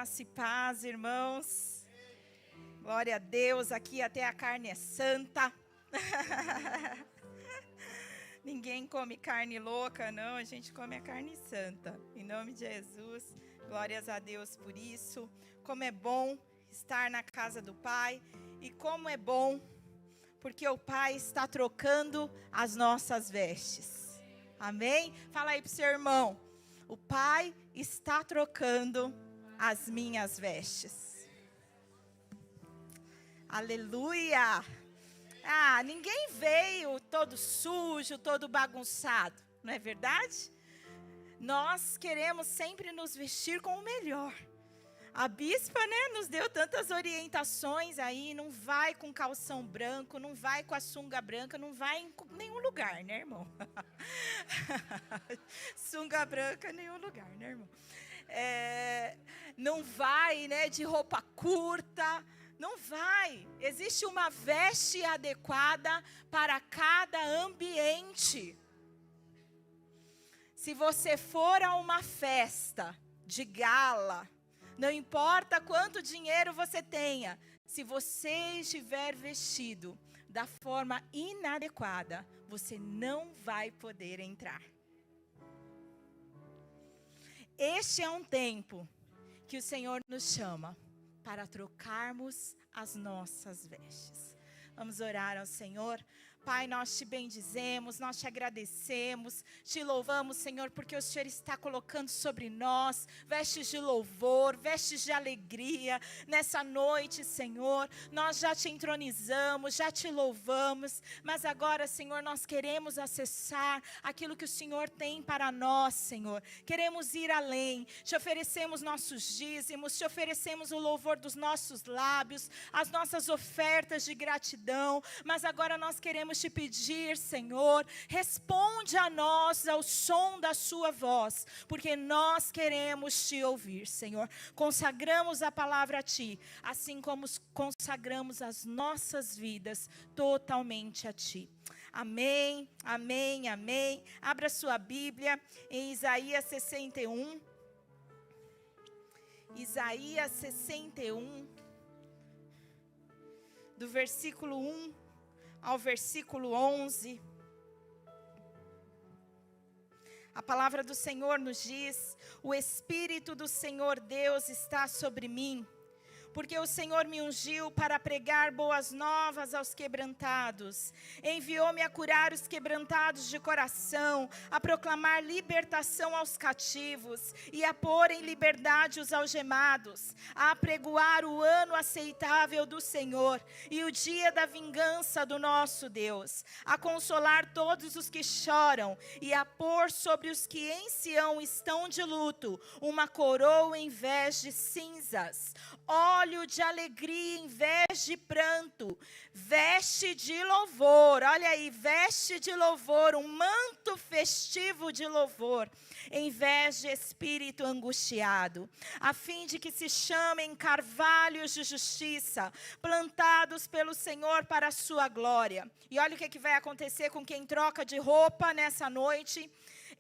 Graça e paz, irmãos. Glória a Deus, aqui até a carne é santa. Ninguém come carne louca, não, a gente come a carne santa. Em nome de Jesus, glórias a Deus por isso. Como é bom estar na casa do Pai e como é bom, porque o Pai está trocando as nossas vestes. Amém? Fala aí pro seu irmão, o Pai está trocando as minhas vestes. Aleluia! Ninguém veio todo sujo, todo bagunçado, não é verdade? Nós queremos sempre nos vestir com o melhor. A bispa, nos deu tantas orientações aí, não vai com calção branco, não vai com a sunga branca, não vai em nenhum lugar, né, irmão? Sunga branca, nenhum lugar, né, irmão? Não vai, de roupa curta, não vai. Existe uma veste adequada para cada ambiente. Se você for a uma festa de gala, não importa quanto dinheiro você tenha, se você estiver vestido da forma inadequada, você não vai poder entrar. Este é um tempo que o Senhor nos chama para trocarmos as nossas vestes. Vamos orar ao Senhor. Pai, nós te bendizemos, nós te agradecemos, te louvamos, Senhor, porque o Senhor está colocando sobre nós vestes de louvor, vestes de alegria. Nessa noite, Senhor, nós já te entronizamos, já te louvamos, mas agora, Senhor, nós queremos acessar aquilo que o Senhor tem para nós, Senhor. Queremos ir além, te oferecemos nossos dízimos, te oferecemos o louvor dos nossos lábios, as nossas ofertas de gratidão, mas agora nós queremos te pedir, Senhor, responde a nós ao som da sua voz, porque nós queremos te ouvir, Senhor. Consagramos a palavra a ti, assim como consagramos as nossas vidas totalmente a ti. Amém, amém, amém. Abra sua Bíblia em Isaías 61. Isaías 61, do versículo 1 ao versículo 11, a palavra do Senhor nos diz: o Espírito do Senhor Deus está sobre mim, porque o Senhor me ungiu para pregar boas novas aos quebrantados. Enviou-me a curar os quebrantados de coração, a proclamar libertação aos cativos e a pôr em liberdade os algemados, a apregoar o ano aceitável do Senhor e o dia da vingança do nosso Deus, a consolar todos os que choram e a pôr sobre os que em Sião estão de luto uma coroa em vez de cinzas, óleo de alegria em vez de pranto, veste de louvor, olha aí, veste de louvor, um manto festivo de louvor, em vez de espírito angustiado, a fim de que se chamem carvalhos de justiça, plantados pelo Senhor para a sua glória. E olha o que vai acontecer com quem troca de roupa nessa noite: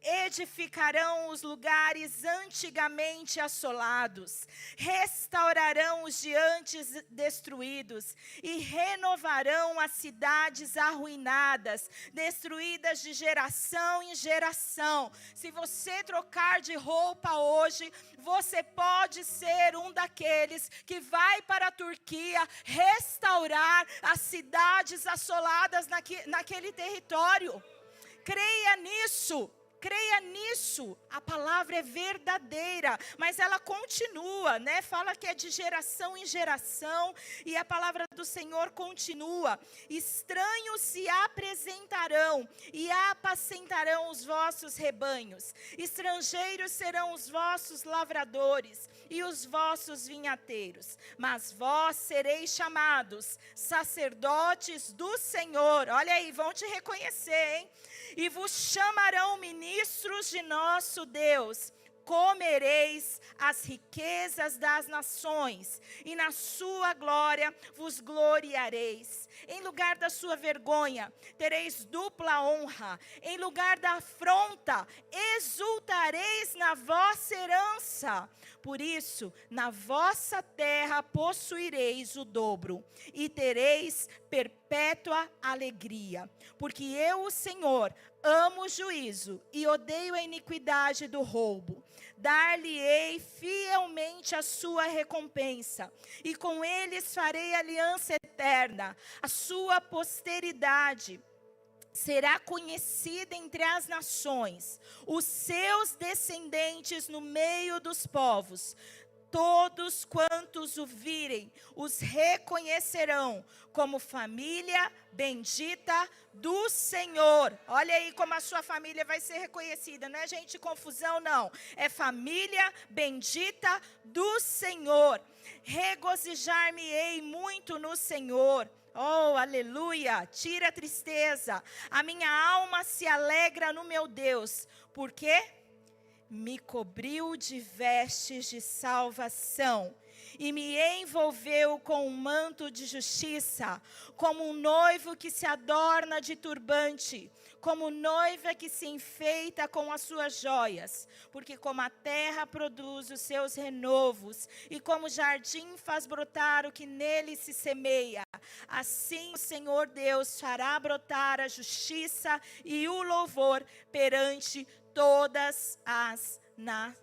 edificarão os lugares antigamente assolados, restaurarão os de antes destruídos e renovarão as cidades arruinadas, destruídas de geração em geração. Se você trocar de roupa hoje, você pode ser um daqueles que vai para a Turquia restaurar as cidades assoladas naquele território. Creia nisso. Creia nisso, a palavra é verdadeira, mas ela continua, Fala que é de geração em geração e a palavra do Senhor continua. Estranhos se apresentarão e apacentarão os vossos rebanhos. Estrangeiros serão os vossos lavradores e os vossos vinhateiros. Mas vós sereis chamados sacerdotes do Senhor. Olha aí, vão te reconhecer, hein? E vos chamarão ministros de nosso Deus. comereis as riquezas das nações, e na sua glória vos gloriareis. Em lugar da sua vergonha, tereis dupla honra. Em lugar da afronta, exultareis na vossa herança. Por isso, na vossa terra possuireis o dobro, e tereis perpétua alegria. Porque eu, o Senhor, amo o juízo e odeio a iniquidade do roubo. Dar-lhe-ei fielmente a sua recompensa, e com eles farei aliança eterna. A sua posteridade será conhecida entre as nações, os seus descendentes no meio dos povos. Todos quantos o virem, os reconhecerão como família bendita do Senhor. Olha aí como a sua família vai ser reconhecida. Não é gente de confusão, não. É família bendita do Senhor. Regozijar-me-ei muito no Senhor. Oh, aleluia, tira a tristeza. A minha alma se alegra no meu Deus. Por quê? Me cobriu de vestes de salvação e me envolveu com um manto de justiça, como um noivo que se adorna de turbante, como noiva que se enfeita com as suas joias. Porque como a terra produz os seus renovos, e como o jardim faz brotar o que nele se semeia, assim o Senhor Deus fará brotar a justiça e o louvor perante todas as nações.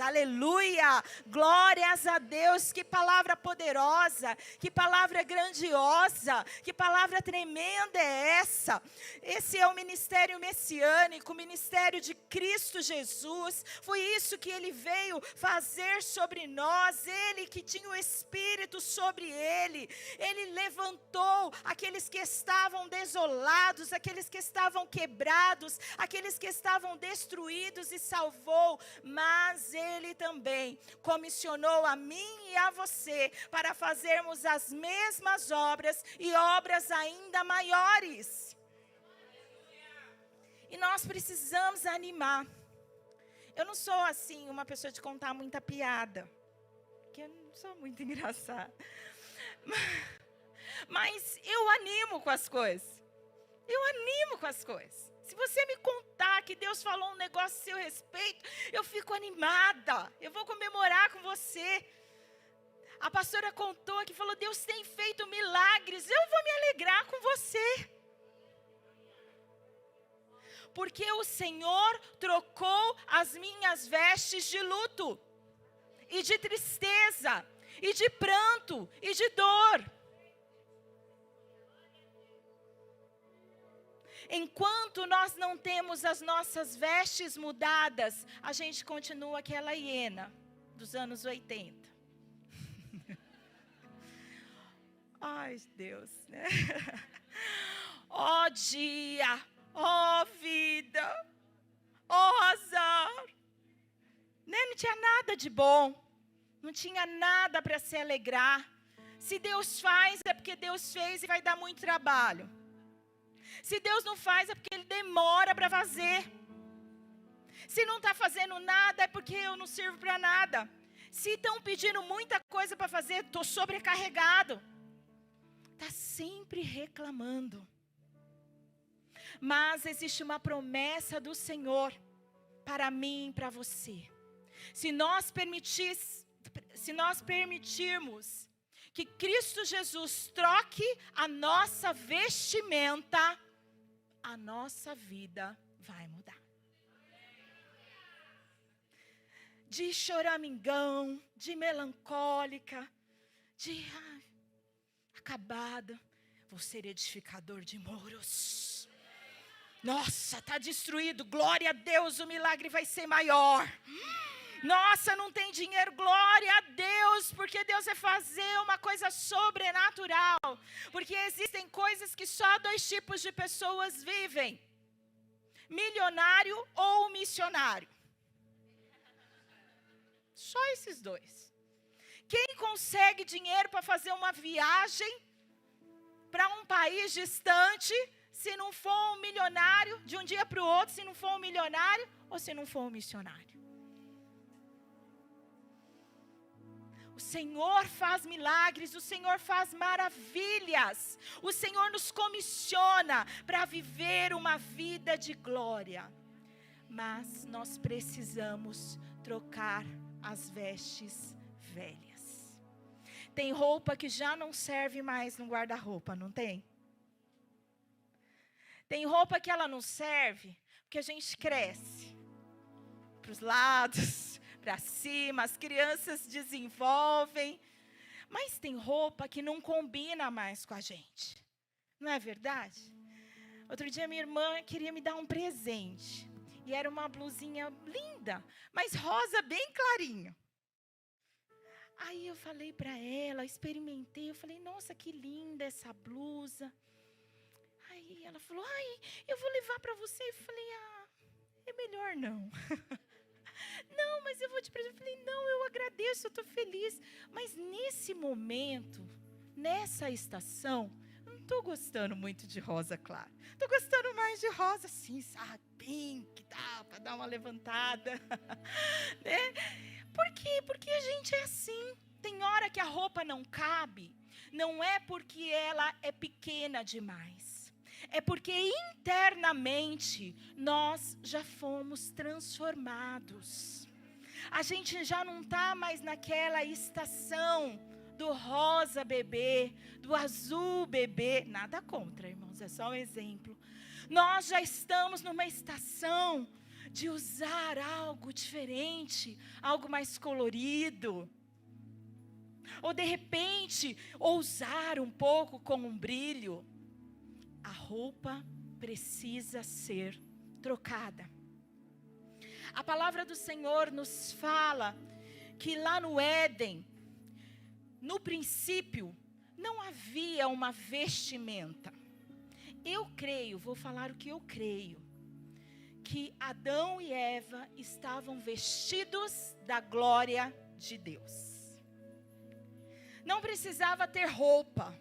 Aleluia! Glórias a Deus. Que palavra poderosa, que palavra grandiosa, que palavra tremenda é essa? Esse é o ministério messiânico, o ministério de Cristo Jesus. Foi isso que ele veio fazer sobre nós. Ele que tinha o Espírito sobre ele. Ele levantou aqueles que estavam desolados, aqueles que estavam quebrados, aqueles que estavam destruídos, e salvou. Mas ele também comissionou a mim e a você para fazermos as mesmas obras e obras ainda maiores. E nós precisamos animar. Eu não sou assim uma pessoa de contar muita piada, porque eu não sou muito engraçada. Mas eu animo com as coisas. Eu animo com as coisas. Se você me contar que Deus falou um negócio a seu respeito, eu fico animada. Eu vou comemorar com você. A pastora contou que falou: Deus tem feito milagres. Eu vou me alegrar com você. Porque o Senhor trocou as minhas vestes de luto, e de tristeza, e de pranto, e de dor. Enquanto nós não temos as nossas vestes mudadas, a gente continua aquela hiena dos anos 80. Ai, Deus, né? Ó dia, ó vida, ó azar. Né? Não tinha nada de bom, não tinha nada para se alegrar. Se Deus faz, é porque Deus fez e vai dar muito trabalho. Se Deus não faz, é porque Ele demora para fazer. Se não está fazendo nada, é porque eu não sirvo para nada. Se estão pedindo muita coisa para fazer, estou sobrecarregado. Está sempre reclamando. Mas existe uma promessa do Senhor para mim e para você. Se nós permitirmos que Cristo Jesus troque a nossa vestimenta, a nossa vida vai mudar. De choramingão, de melancólica, de acabada, vou ser edificador de muros. Nossa, está destruído, glória a Deus, o milagre vai ser maior. Nossa, não tem dinheiro, glória a Deus, porque Deus vai fazer uma coisa sobrenatural. Porque existem coisas que só 2 tipos de pessoas vivem: milionário ou missionário. Só esses 2. Quem consegue dinheiro para fazer uma viagem para um país distante, se não for um milionário, de um dia para o outro, se não for um milionário ou se não for um missionário? O Senhor faz milagres, o Senhor faz maravilhas. O Senhor nos comissiona para viver uma vida de glória. Mas nós precisamos trocar as vestes velhas. Tem roupa que já não serve mais no guarda-roupa, não tem? Tem roupa que ela não serve porque a gente cresce para os lados, para cima, as crianças desenvolvem. Mas tem roupa que não combina mais com a gente. Não é verdade? Outro dia minha irmã queria me dar um presente. E era uma blusinha linda, mas rosa bem clarinho. Aí eu falei para ela, experimentei, eu falei, nossa, que linda essa blusa. Aí ela falou, eu vou levar para você. Eu falei, é melhor não. Não, mas eu vou te presente. Eu falei, não, eu agradeço, eu estou feliz. Mas nesse momento, nessa estação, eu não estou gostando muito de rosa clara. Estou gostando mais de rosa assim, sabe? Pink, tá, para dar uma levantada. Né? Por quê? Porque a gente é assim. Tem hora que a roupa não cabe. Não é porque ela é pequena demais. É porque internamente nós já fomos transformados. A gente já não está mais naquela estação do rosa bebê, do azul bebê. Nada contra, irmãos, é só um exemplo. Nós já estamos numa estação de usar algo diferente, algo mais colorido. Ou de repente, ousar um pouco com um brilho. A roupa precisa ser trocada. A palavra do Senhor nos fala que lá no Éden, no princípio, não havia uma vestimenta. Eu creio, vou falar o que eu creio, que Adão e Eva estavam vestidos da glória de Deus. Não precisava ter roupa.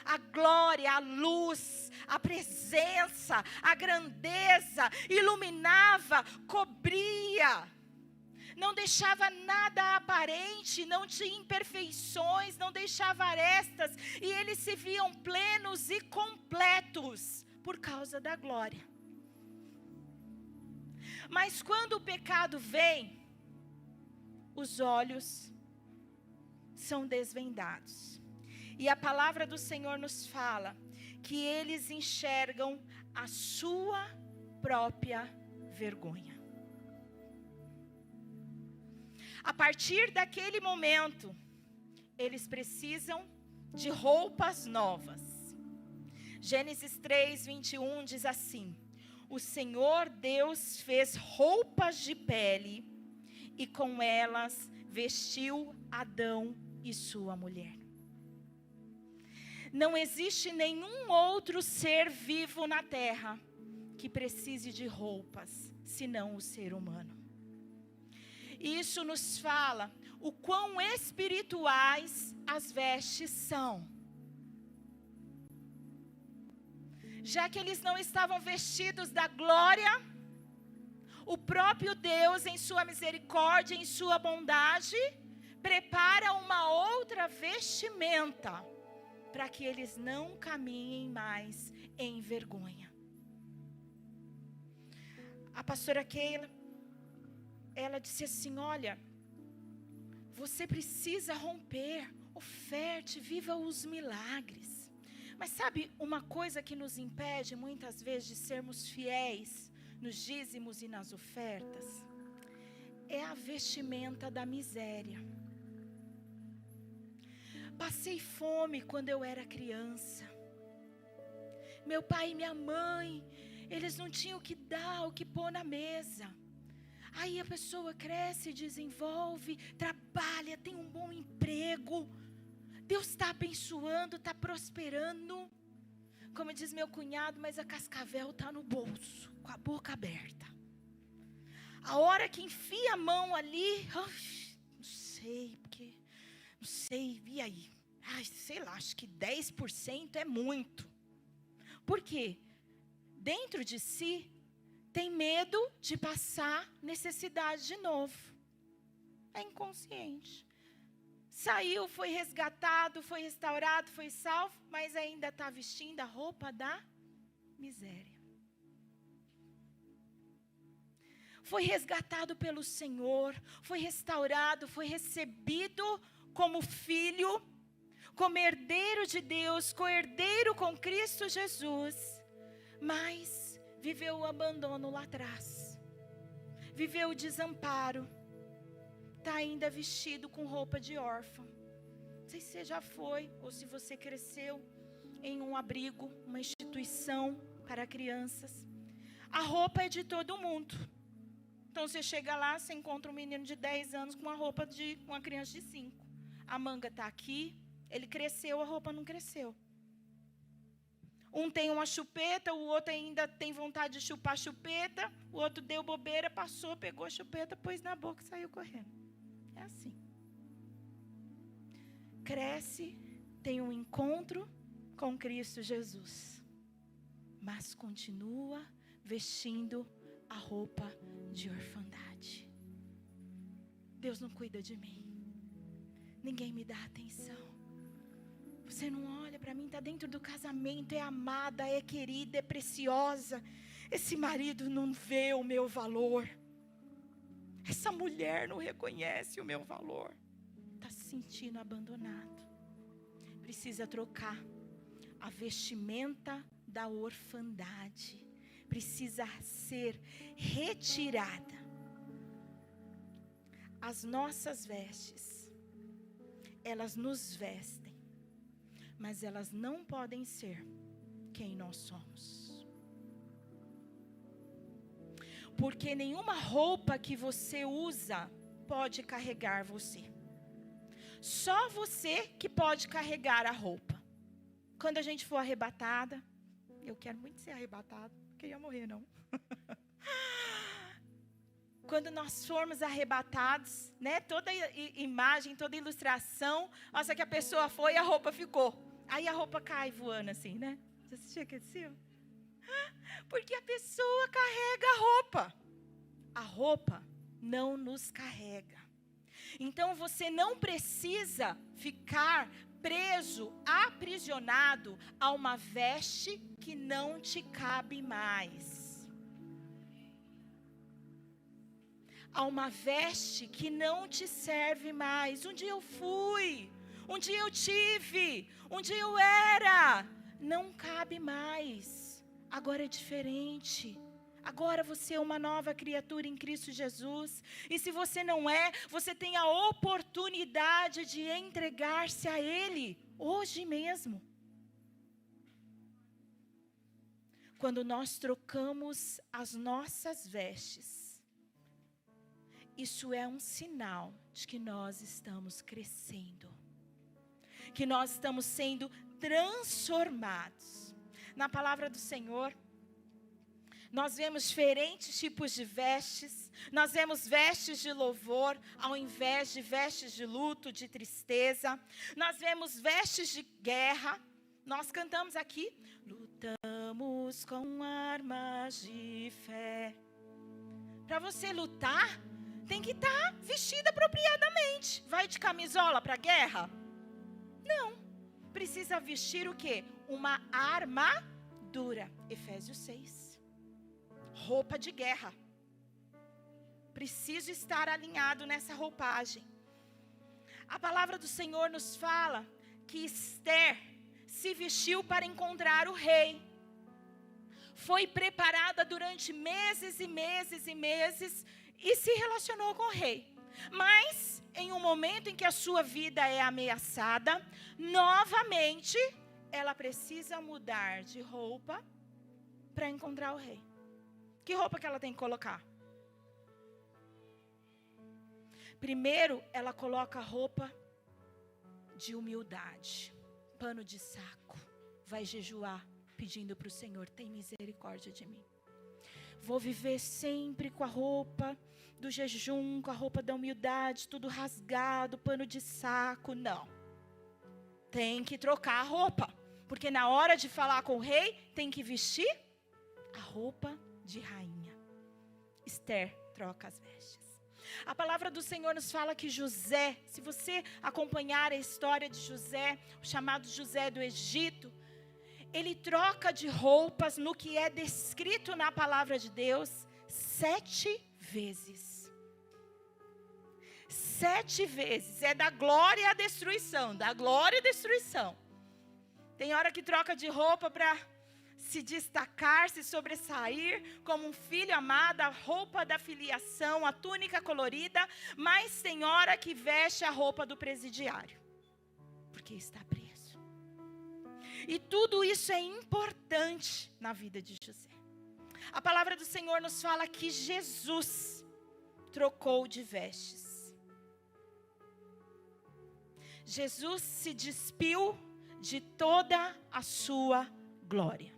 A glória, a luz, a presença, a grandeza iluminava, cobria. Não deixava nada aparente, não tinha imperfeições, não deixava arestas. E eles se viam plenos e completos por causa da glória. Mas quando o pecado vem, os olhos são desvendados. E a palavra do Senhor nos fala que eles enxergam a sua própria vergonha. A partir daquele momento, eles precisam de roupas novas. Gênesis 3:21 diz assim: o Senhor Deus fez roupas de pele e com elas vestiu Adão e sua mulher. Não existe nenhum outro ser vivo na terra que precise de roupas, senão o ser humano. Isso nos fala o quão espirituais as vestes são. Já que eles não estavam vestidos da glória, o próprio Deus, em sua misericórdia, em sua bondade, prepara uma outra vestimenta para que eles não caminhem mais em vergonha. A pastora Keila, ela disse assim: olha, você precisa romper, oferte, viva os milagres. Mas sabe uma coisa que nos impede muitas vezes de sermos fiéis nos dízimos e nas ofertas? É a vestimenta da miséria. Passei fome quando eu era criança. Meu pai e minha mãe, eles não tinham o que dar, o que pôr na mesa. Aí a pessoa cresce, desenvolve, trabalha, tem um bom emprego. Deus está abençoando, está prosperando. Como diz meu cunhado, mas a cascavel está no bolso, com a boca aberta. A hora que enfia a mão ali, não sei, porque... não sei, e aí? Sei lá, acho que 10% é muito. Por quê? Dentro de si, tem medo de passar necessidade de novo. É inconsciente. Saiu, foi resgatado, foi restaurado, foi salvo, mas ainda está vestindo a roupa da miséria. Foi resgatado pelo Senhor, foi restaurado, foi recebido como filho, como herdeiro de Deus, co-herdeiro com Cristo Jesus, mas viveu o abandono lá atrás, viveu o desamparo, está ainda vestido com roupa de órfão. Não sei se você já foi, ou se você cresceu em um abrigo, uma instituição para crianças. A roupa é de todo mundo. Então você chega lá, você encontra um menino de 10 anos com uma roupa de uma criança de 5. A manga está aqui, ele cresceu, a roupa não cresceu. Um tem uma chupeta, o outro ainda tem vontade de chupar a chupeta, o outro deu bobeira, passou, pegou a chupeta, pôs na boca e saiu correndo. É assim. Cresce, tem um encontro com Cristo Jesus, mas continua vestindo a roupa de orfandade. Deus não cuida de mim. Ninguém me dá atenção. Você não olha para mim, está dentro do casamento, é amada, é querida, é preciosa. Esse marido não vê o meu valor. Essa mulher não reconhece o meu valor. Está se sentindo abandonado. Precisa trocar a vestimenta da orfandade. Precisa ser retirada. As nossas vestes, elas nos vestem, mas elas não podem ser quem nós somos. Porque nenhuma roupa que você usa pode carregar você. Só você que pode carregar a roupa. Quando a gente for arrebatada, eu quero muito ser arrebatada, não queria morrer não. Quando nós formos arrebatados, né, toda imagem, toda ilustração, nossa, que a pessoa foi e a roupa ficou. Aí a roupa cai voando assim, né? Você assistiu aquele filme? Porque a pessoa carrega a roupa. A roupa não nos carrega. Então você não precisa ficar preso, aprisionado a uma veste que não te cabe mais. A uma veste que não te serve mais. Um dia eu fui, um dia eu tive, um dia eu era. Não cabe mais. Agora é diferente. Agora você é uma nova criatura em Cristo Jesus. E se você não é, você tem a oportunidade de entregar-se a Ele, hoje mesmo. Quando nós trocamos as nossas vestes, isso é um sinal de que nós estamos crescendo, que nós estamos sendo transformados. Na palavra do Senhor, nós vemos diferentes tipos de vestes. Nós vemos vestes de louvor, ao invés de vestes de luto, de tristeza. Nós vemos vestes de guerra. Nós cantamos aqui, lutamos com armas de fé. Para você lutar, tem que estar vestida apropriadamente. Vai de camisola para a guerra? Não. Precisa vestir o quê? Uma armadura. Efésios 6. Roupa de guerra. Preciso estar alinhado nessa roupagem. A palavra do Senhor nos fala que Esther se vestiu para encontrar o rei. Foi preparada durante meses e meses e meses e se relacionou com o rei. Mas, em um momento em que a sua vida é ameaçada, novamente, ela precisa mudar de roupa para encontrar o rei. Que roupa que ela tem que colocar? Primeiro, ela coloca roupa de humildade, pano de saco, vai jejuar, pedindo para o Senhor, tem misericórdia de mim. Vou viver sempre com a roupa do jejum, com a roupa da humildade, tudo rasgado, pano de saco. Não. Tem que trocar a roupa. Porque na hora de falar com o rei, tem que vestir a roupa de rainha. Esther troca as vestes. A palavra do Senhor nos fala que José, se você acompanhar a história de José, o chamado José do Egito, ele troca de roupas no que é descrito na palavra de Deus 7 vezes. 7 vezes. É da glória à destruição, da glória à destruição. Tem hora que troca de roupa para se destacar, se sobressair como um filho amado, a roupa da filiação, a túnica colorida, mas tem hora que veste a roupa do presidiário, porque está preso. E tudo isso é importante na vida de José. A palavra do Senhor nos fala que Jesus trocou de vestes. Jesus se despiu de toda a sua glória.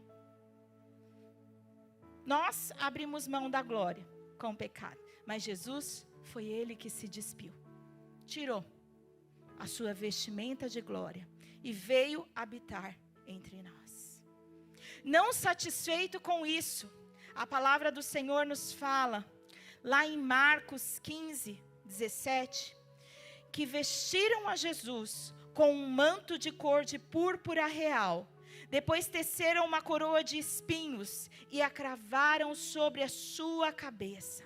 Nós abrimos mão da glória com o pecado, mas Jesus foi ele que se despiu. Tirou a sua vestimenta de glória e veio habitar entre nós. Não satisfeito com isso, a palavra do Senhor nos fala, lá em Marcos 15, 17, que vestiram a Jesus com um manto de cor de púrpura real. Depois teceram uma coroa de espinhos e a cravaram sobre a sua cabeça.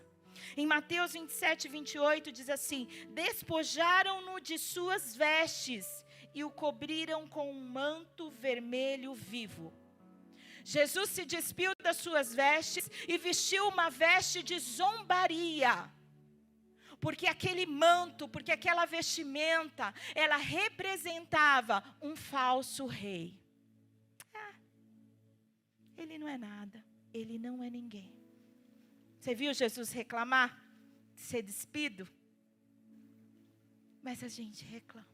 Em Mateus 27, 28 diz assim: despojaram-no de suas vestes e o cobriram com um manto vermelho vivo. Jesus se despiu das suas vestes e vestiu uma veste de zombaria. Porque aquele manto, porque aquela vestimenta, ela representava um falso rei. Ele não é nada, ele não é ninguém. Você viu Jesus reclamar, ser despido? Mas a gente reclama.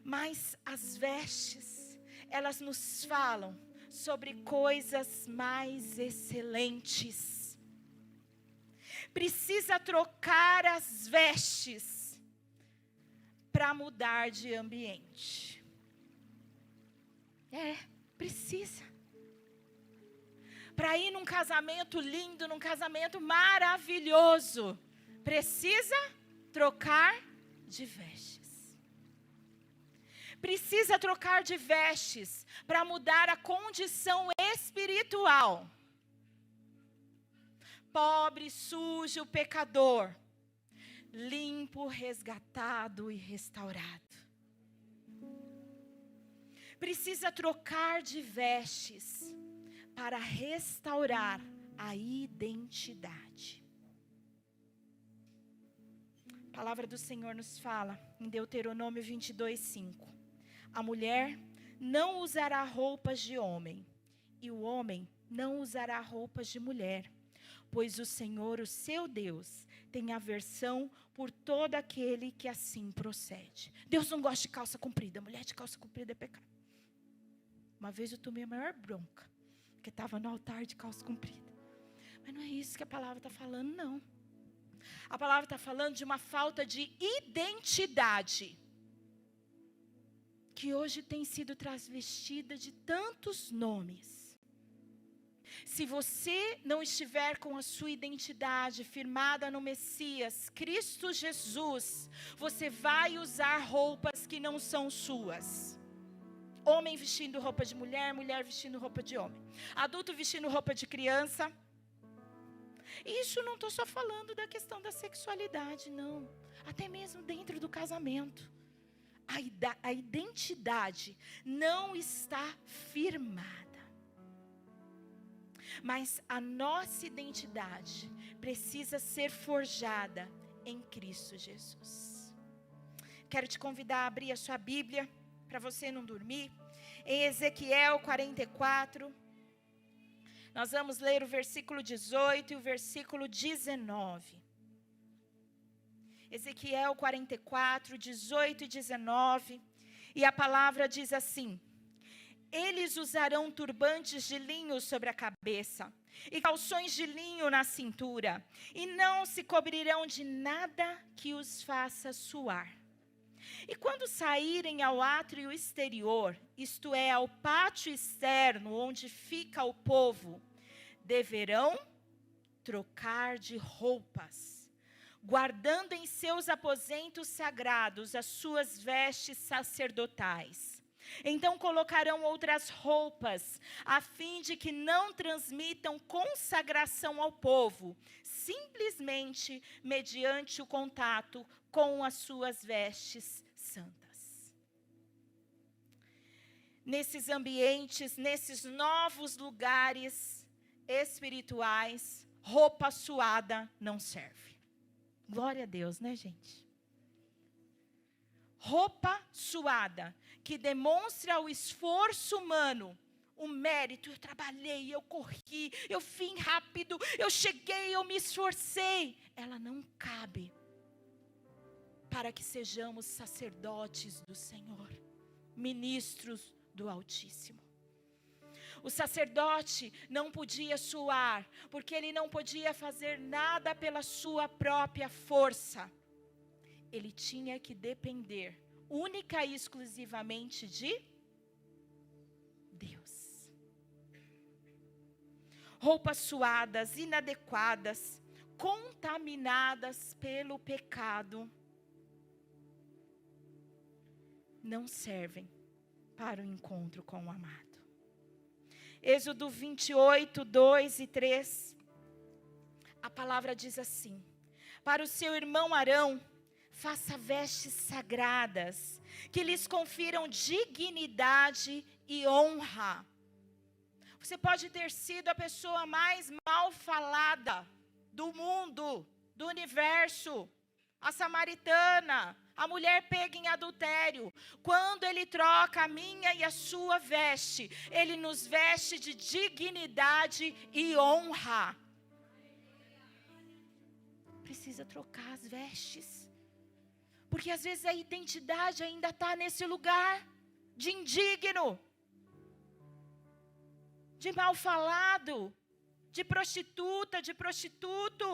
Mas as vestes, elas nos falam sobre coisas mais excelentes. Precisa trocar as vestes para mudar de ambiente. Precisa. Para ir num casamento lindo, num casamento maravilhoso, precisa trocar de vestes. Precisa trocar de vestes para mudar a condição espiritual. Pobre, sujo, pecador, limpo, resgatado e restaurado. Precisa trocar de vestes para restaurar a identidade. A palavra do Senhor nos fala em Deuteronômio 22, 5. A mulher não usará roupas de homem, e o homem não usará roupas de mulher, pois o Senhor, o seu Deus, tem aversão por todo aquele que assim procede. Deus não gosta de calça comprida, mulher de calça comprida é pecado. Uma vez eu tomei a maior bronca, porque estava no altar de calça comprida. Mas não é isso que a palavra está falando, não. A palavra está falando de uma falta de identidade, que hoje tem sido transvestida de tantos nomes. Se você não estiver com a sua identidade firmada no Messias, Cristo Jesus, você vai usar roupas que não são suas. Homem vestindo roupa de mulher, mulher vestindo roupa de homem. Adulto vestindo roupa de criança. Isso não estou só falando da questão da sexualidade, não. Até mesmo dentro do casamento. A identidade não está firmada. Mas a nossa identidade precisa ser forjada em Cristo Jesus. Quero te convidar a abrir a sua Bíblia, para você não dormir, em Ezequiel 44, nós vamos ler o versículo 18 e o versículo 19. Ezequiel 44, 18 e 19, e a palavra diz assim: eles usarão turbantes de linho sobre a cabeça, e calções de linho na cintura, e não se cobrirão de nada que os faça suar. E quando saírem ao átrio exterior, isto é, ao pátio externo, onde fica o povo, deverão trocar de roupas, guardando em seus aposentos sagrados as suas vestes sacerdotais. Então colocarão outras roupas, a fim de que não transmitam consagração ao povo, simplesmente mediante o contato com as suas vestes santas. Nesses ambientes, nesses novos lugares espirituais, roupa suada não serve. Glória a Deus, né, gente? Roupa suada, que demonstra o esforço humano, o mérito. Eu trabalhei, eu corri, eu vim rápido, eu cheguei, eu me esforcei. Ela não cabe para que sejamos sacerdotes do Senhor, ministros do Altíssimo. O sacerdote não podia suar, porque ele não podia fazer nada pela sua própria força. Ele tinha que depender única e exclusivamente de Deus. Roupas suadas, inadequadas, contaminadas pelo pecado, não servem para o encontro com o amado. Êxodo 28, 2 e 3, a palavra diz assim: para o seu irmão Arão, faça vestes sagradas, que lhes confiram dignidade e honra. Você pode ter sido a pessoa mais mal falada do mundo, do universo, a samaritana, a mulher pega em adultério. Quando ele troca a minha e a sua veste, ele nos veste de dignidade e honra. Precisa trocar as vestes. Porque às vezes a identidade ainda está nesse lugar de indigno, de mal falado, de prostituta, de prostituto.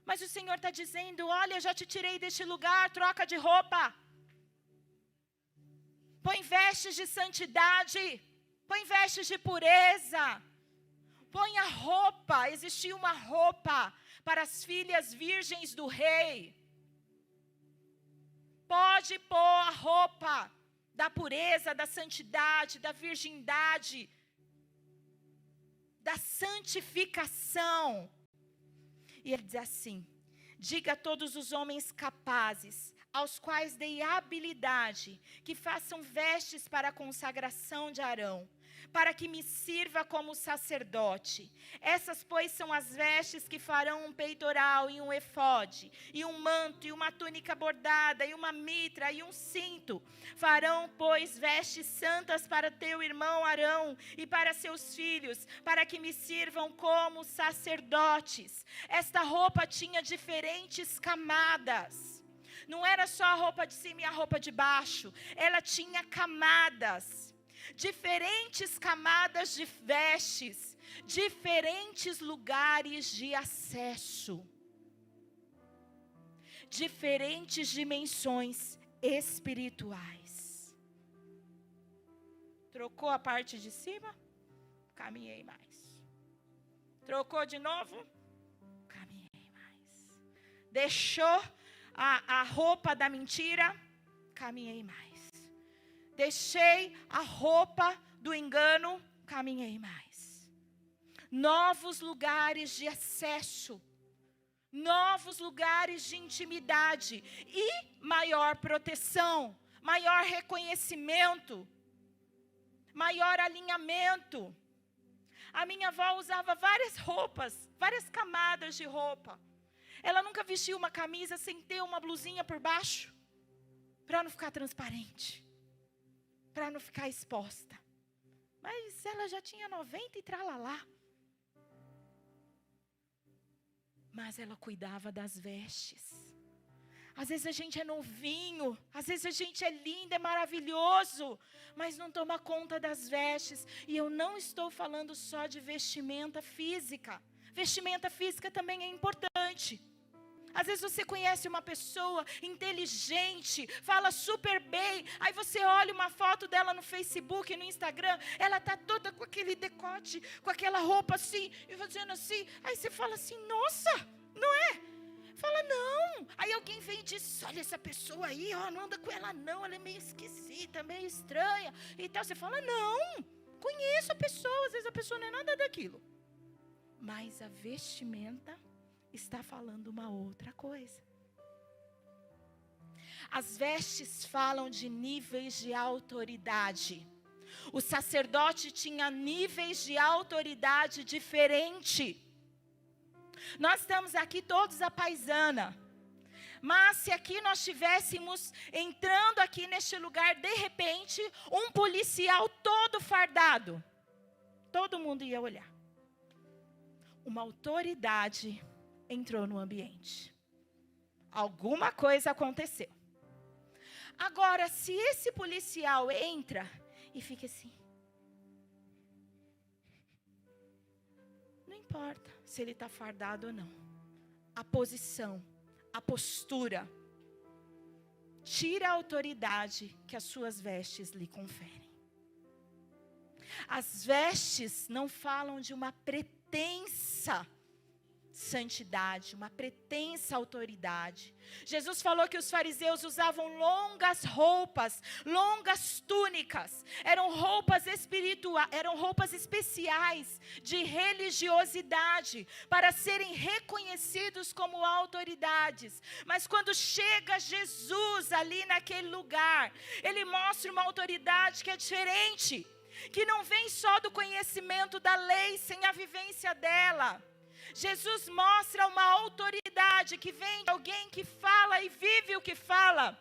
Mas o Senhor está dizendo: olha, já te tirei deste lugar, troca de roupa. Põe vestes de santidade, põe vestes de pureza. Põe a roupa, existia uma roupa para as filhas virgens do rei. Pode pôr a roupa da pureza, da santidade, da virgindade, da santificação. E ele diz assim: diga a todos os homens capazes, aos quais dei habilidade, que façam vestes para a consagração de Arão, para que me sirva como sacerdote. Essas, pois, são as vestes que farão um peitoral e um efode, e um manto, e uma túnica bordada, e uma mitra, e um cinto. Farão, pois, vestes santas para teu irmão Arão e para seus filhos, para que me sirvam como sacerdotes. Esta roupa tinha diferentes camadas. Não era só a roupa de cima e a roupa de baixo. Ela tinha camadas. Diferentes camadas de vestes, diferentes lugares de acesso, diferentes dimensões espirituais. Trocou a parte de cima? Caminhei mais. Trocou de novo? Caminhei mais. Deixou a roupa da mentira? Caminhei mais. Deixei a roupa do engano, caminhei mais. Novos lugares de acesso, novos lugares de intimidade e maior proteção, maior reconhecimento, maior alinhamento. A minha avó usava várias roupas, várias camadas de roupa. Ela nunca vestiu uma camisa sem ter uma blusinha por baixo, para não ficar transparente, para não ficar exposta. Mas ela já tinha 90 e tralalá. Mas ela cuidava das vestes. Às vezes a gente é novinho, às vezes a gente é lindo, é maravilhoso, mas não toma conta das vestes. E eu não estou falando só de vestimenta física. Vestimenta física também é importante. Às vezes você conhece uma pessoa inteligente, fala super bem, aí você olha uma foto dela no Facebook, no Instagram, ela está toda com aquele decote, com aquela roupa assim, e fazendo assim, aí você fala assim, nossa, não é? Fala, não. Aí alguém vem e diz, olha essa pessoa aí, ó, não anda com ela não, ela é meio esquisita, meio estranha, e tal. Você fala, não, conheço a pessoa, às vezes a pessoa não é nada daquilo. Mas a vestimenta está falando uma outra coisa. As vestes falam de níveis de autoridade. O sacerdote tinha níveis de autoridade diferente. Nós estamos aqui todos à paisana. Mas se aqui nós estivéssemos entrando aqui neste lugar, de repente, um policial todo fardado, todo mundo ia olhar. Uma autoridade entrou no ambiente. Alguma coisa aconteceu. Agora, se esse policial entra e fica assim, não importa se ele está fardado ou não. A posição, a postura, tira a autoridade que as suas vestes lhe conferem. As vestes não falam de uma pretensa santidade, uma pretensa autoridade. Jesus falou que os fariseus usavam longas roupas, longas túnicas, eram roupas espirituais, eram roupas especiais de religiosidade, para serem reconhecidos como autoridades. Mas quando chega Jesus ali naquele lugar, ele mostra uma autoridade que é diferente, que não vem só do conhecimento da lei, sem a vivência dela. Jesus mostra uma autoridade que vem de alguém que fala e vive o que fala.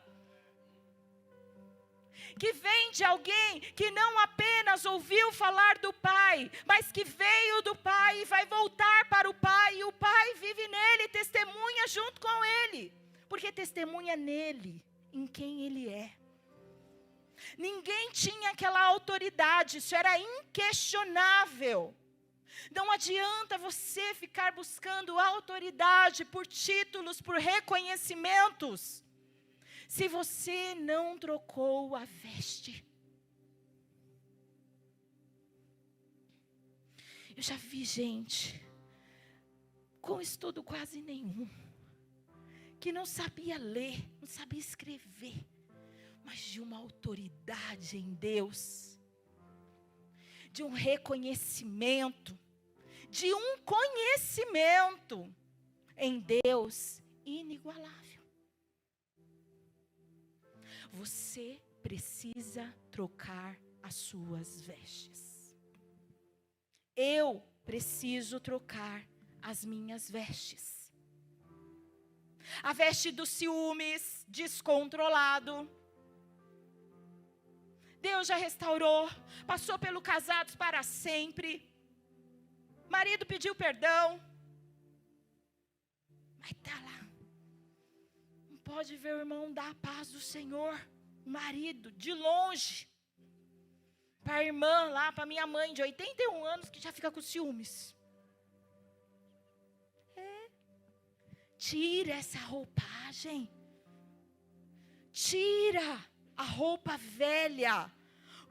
Que vem de alguém que não apenas ouviu falar do Pai, mas que veio do Pai e vai voltar para o Pai. E o Pai vive nele, testemunha junto com ele. Porque testemunha nele, em quem ele é. Ninguém tinha aquela autoridade, isso era inquestionável. Não adianta você ficar buscando autoridade por títulos, por reconhecimentos, se você não trocou a veste. Eu já vi gente com estudo quase nenhum, que não sabia ler, não sabia escrever, mas de uma autoridade em Deus, de um reconhecimento, de um conhecimento em Deus inigualável. Você precisa trocar as suas vestes. Eu preciso trocar as minhas vestes. A veste dos ciúmes, descontrolado. Deus já restaurou, passou pelo casados para sempre. Marido pediu perdão, mas está lá. Não pode ver o irmão dar a paz do Senhor. O marido, de longe. Para a irmã lá, para minha mãe de 81 anos, que já fica com ciúmes. Tira essa roupagem. Tira a roupa velha.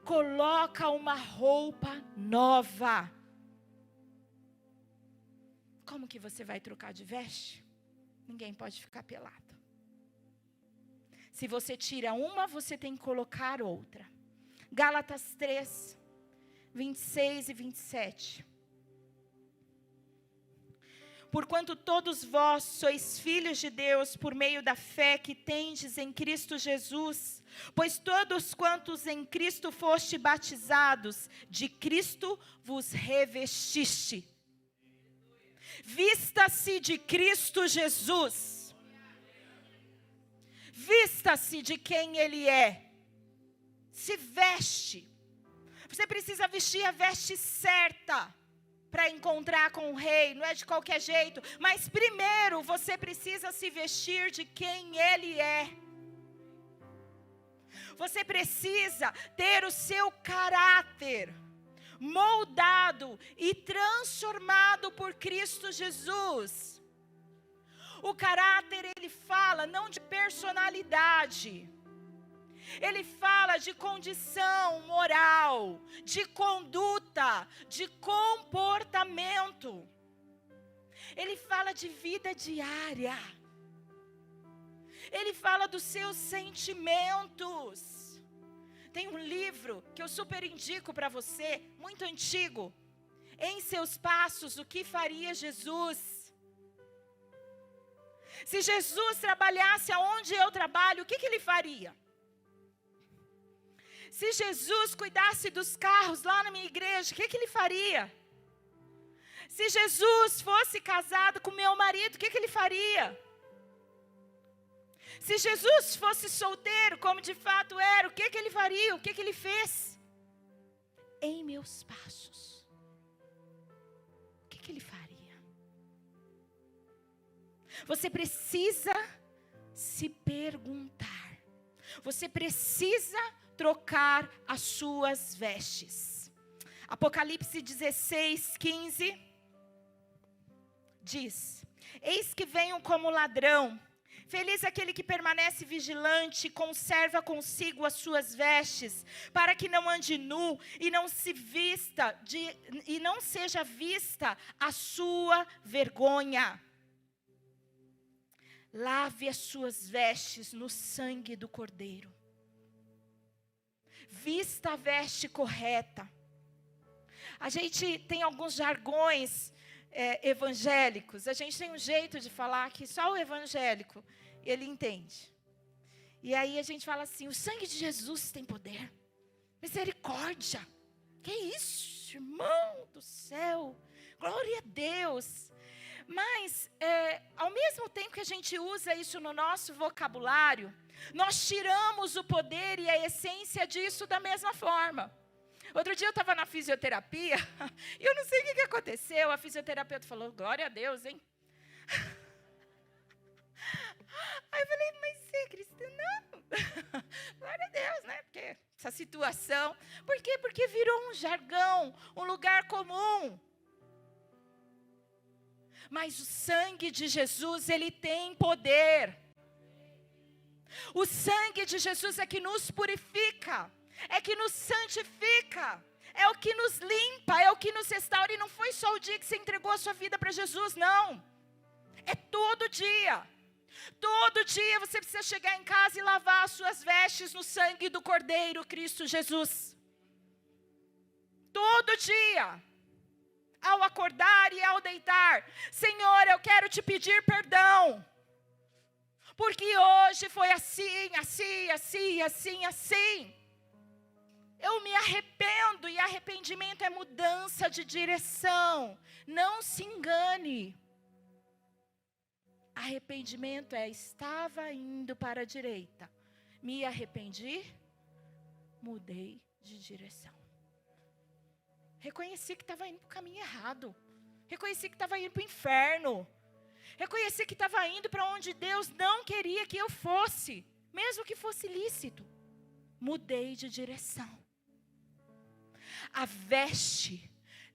Coloca uma roupa nova. Como que você vai trocar de veste? Ninguém pode ficar pelado. Se você tira uma, você tem que colocar outra. Gálatas 3, 26 e 27. Porquanto todos vós sois filhos de Deus por meio da fé que tendes em Cristo Jesus, pois todos quantos em Cristo foste batizados, de Cristo vos revestiste. Vista-se de Cristo Jesus. Vista-se de quem Ele é. Se veste. Você precisa vestir a veste certa para encontrar com o rei. Não é de qualquer jeito. Mas primeiro você precisa se vestir de quem Ele é. Você precisa ter o seu caráter moldado e transformado por Cristo Jesus. O caráter, ele fala não de personalidade. Ele fala de condição moral, de conduta, de comportamento. Ele fala de vida diária. Ele fala dos seus sentimentos. Tem um livro que eu super indico para você, muito antigo. Em seus passos, o que faria Jesus? Se Jesus trabalhasse aonde eu trabalho, o que ele faria? Se Jesus cuidasse dos carros lá na minha igreja, o que ele faria? Se Jesus fosse casado com meu marido, o que ele faria? Se Jesus fosse solteiro, como de fato era, o que ele faria? O que ele fez? Em meus passos. O que ele faria? Você precisa se perguntar. Você precisa trocar as suas vestes. Apocalipse 16, 15 diz: eis que venho como ladrão. Feliz aquele que permanece vigilante e conserva consigo as suas vestes, para que não ande nu e não seja vista a sua vergonha. Lave as suas vestes no sangue do Cordeiro. Vista a veste correta. A gente tem alguns jargões evangélicos. A gente tem um jeito de falar que só o evangélico ele entende. E aí a gente fala assim: o sangue de Jesus tem poder. Misericórdia. Que isso, irmão do céu. Glória a Deus. Mas, ao mesmo tempo que a gente usa isso no nosso vocabulário, nós tiramos o poder e a essência disso da mesma forma. Outro dia eu estava na fisioterapia, e eu não sei o que aconteceu, a fisioterapeuta falou: glória a Deus, hein? Aí eu falei: mas você é cristã? Não. Glória a Deus, né? Porque essa situação. Por quê? Porque virou um jargão, um lugar comum. Mas o sangue de Jesus, ele tem poder. O sangue de Jesus é que nos purifica, é que nos santifica, é o que nos limpa, é o que nos restaura. E não foi só o dia que você entregou a sua vida para Jesus, não. É todo dia. Todo dia você precisa chegar em casa e lavar as suas vestes no sangue do Cordeiro, Cristo Jesus. Todo dia. Ao acordar e ao deitar: Senhor, eu quero te pedir perdão, porque hoje foi assim, assim, assim, assim, assim. Eu me arrependo, e arrependimento é mudança de direção. Não se engane. Arrependimento estava indo para a direita, me arrependi, mudei de direção. Reconheci que estava indo para o caminho errado. Reconheci que estava indo para o inferno. Reconheci que estava indo para onde Deus não queria que eu fosse, mesmo que fosse lícito. Mudei de direção. A veste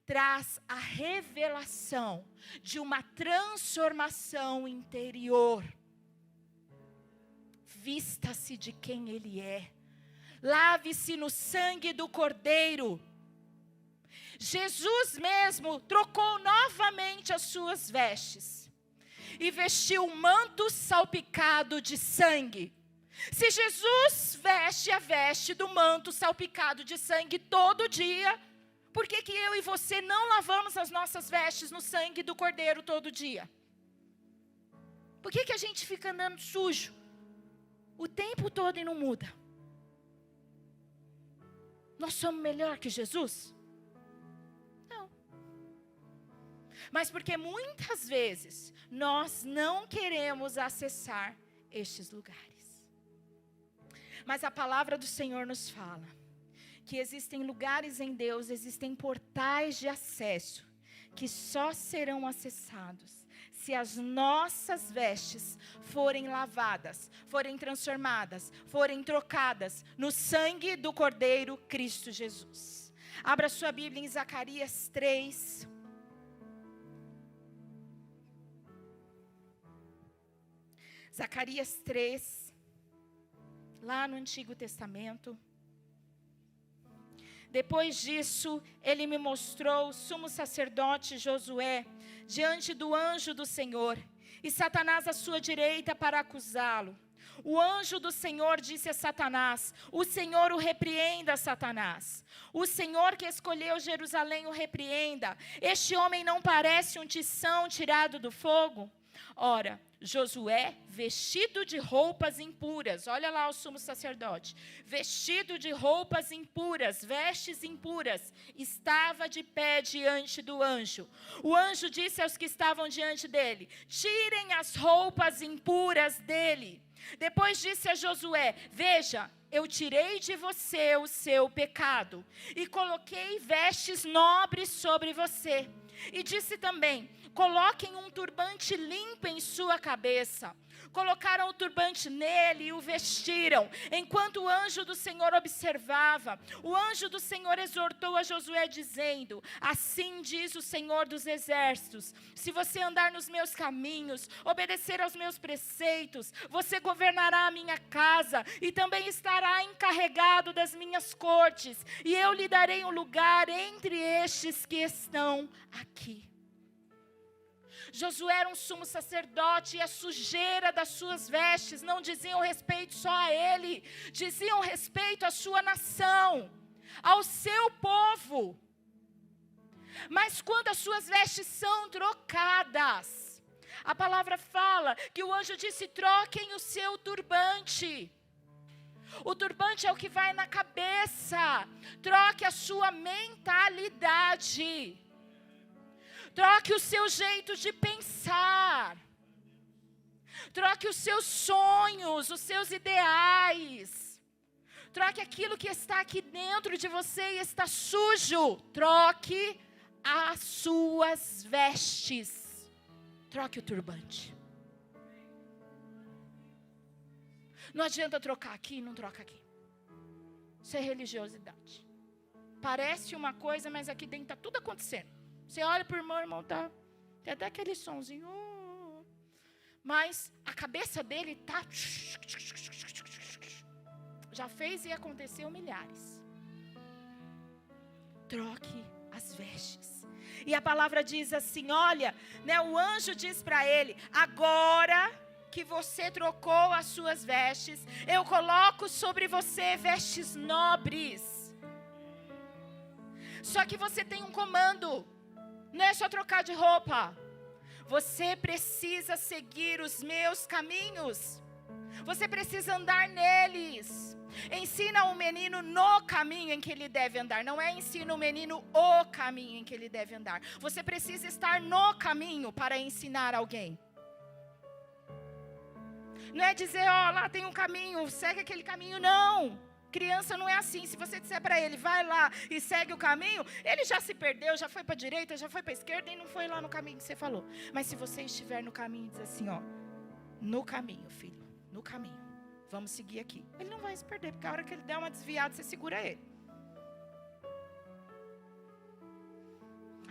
traz a revelação de uma transformação interior. Vista-se de quem Ele é. Lave-se no sangue do Cordeiro. Jesus mesmo trocou novamente as suas vestes e vestiu um manto salpicado de sangue. Se Jesus veste a veste do manto salpicado de sangue todo dia, por que eu e você não lavamos as nossas vestes no sangue do Cordeiro todo dia? Por que a gente fica andando sujo o tempo todo e não muda? Nós somos melhor que Jesus? Não. Mas porque muitas vezes nós não queremos acessar estes lugares. Mas a palavra do Senhor nos fala que existem lugares em Deus, existem portais de acesso que só serão acessados se as nossas vestes forem lavadas, forem transformadas, forem trocadas no sangue do Cordeiro Cristo Jesus. Abra sua Bíblia em Zacarias 3. Zacarias 3, lá no Antigo Testamento. Depois disso, ele me mostrou o sumo sacerdote Josué diante do anjo do Senhor, e Satanás à sua direita para acusá-lo. O anjo do Senhor disse a Satanás: o Senhor o repreenda, Satanás. O Senhor que escolheu Jerusalém o repreenda. Este homem não parece um tição tirado do fogo? Ora, Josué, vestido de roupas impuras, olha lá o sumo sacerdote, vestido de roupas impuras, vestes impuras, estava de pé diante do anjo. O anjo disse aos que estavam diante dele: tirem as roupas impuras dele. Depois disse a Josué: veja, eu tirei de você o seu pecado e coloquei vestes nobres sobre você. E disse também: coloquem um turbante limpo em sua cabeça. Colocaram o turbante nele e o vestiram. Enquanto o anjo do Senhor observava, o anjo do Senhor exortou a Josué dizendo: assim diz o Senhor dos exércitos, se você andar nos meus caminhos, obedecer aos meus preceitos, você governará a minha casa e também estará encarregado das minhas cortes, e eu lhe darei um lugar entre estes que estão aqui. Josué era um sumo sacerdote e a sujeira das suas vestes não diziam respeito só a ele, diziam respeito à sua nação, ao seu povo. Mas quando as suas vestes são trocadas, a palavra fala que o anjo disse: troquem o seu turbante. O turbante é o que vai na cabeça. Troque a sua mentalidade. Troque o seu jeito de pensar. Troque os seus sonhos, os seus ideais. Troque aquilo que está aqui dentro de você e está sujo. Troque as suas vestes. Troque o turbante. Não adianta trocar aqui e não troca aqui. Isso é religiosidade. Parece uma coisa, mas aqui dentro está tudo acontecendo. Você olha para o irmão, tem até aquele sonzinho. Mas a cabeça dele está... já fez e aconteceu milhares. Troque as vestes. E a palavra diz assim, olha, né, o anjo diz para ele: agora que você trocou as suas vestes, eu coloco sobre você vestes nobres. Só que você tem um comando. Não é só trocar de roupa. Você precisa seguir os meus caminhos. Você precisa andar neles. Ensina o menino no caminho em que ele deve andar. Não é ensina o menino o caminho em que ele deve andar. Você precisa estar no caminho para ensinar alguém. Não é dizer, ó, lá tem um caminho, segue aquele caminho. Não. Criança não é assim. Se você disser para ele, vai lá e segue o caminho, ele já se perdeu, já foi para a direita, já foi para a esquerda e não foi lá no caminho que você falou. Mas se você estiver no caminho e diz assim, ó, no caminho, filho, no caminho, vamos seguir aqui. Ele não vai se perder, porque a hora que ele der uma desviada, você segura ele.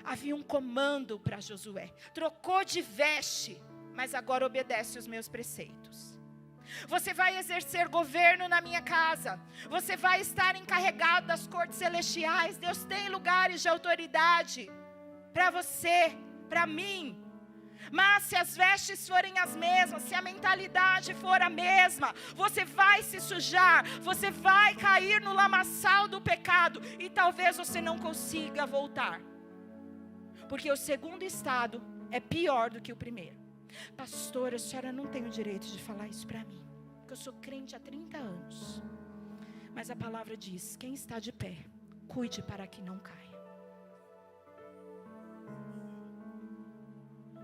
Havia um comando para Josué. Trocou de veste, mas agora obedece os meus preceitos. Você vai exercer governo na minha casa. Você vai estar encarregado das cortes celestiais. Deus tem lugares de autoridade para você, para mim. Mas se as vestes forem as mesmas, se a mentalidade for a mesma, você vai se sujar, você vai cair no lamaçal do pecado e talvez você não consiga voltar. Porque o segundo estado é pior do que o primeiro. Pastora, a senhora não tem o direito de falar isso para mim, porque eu sou crente há 30 anos. Mas a palavra diz, quem está de pé, cuide para que não caia.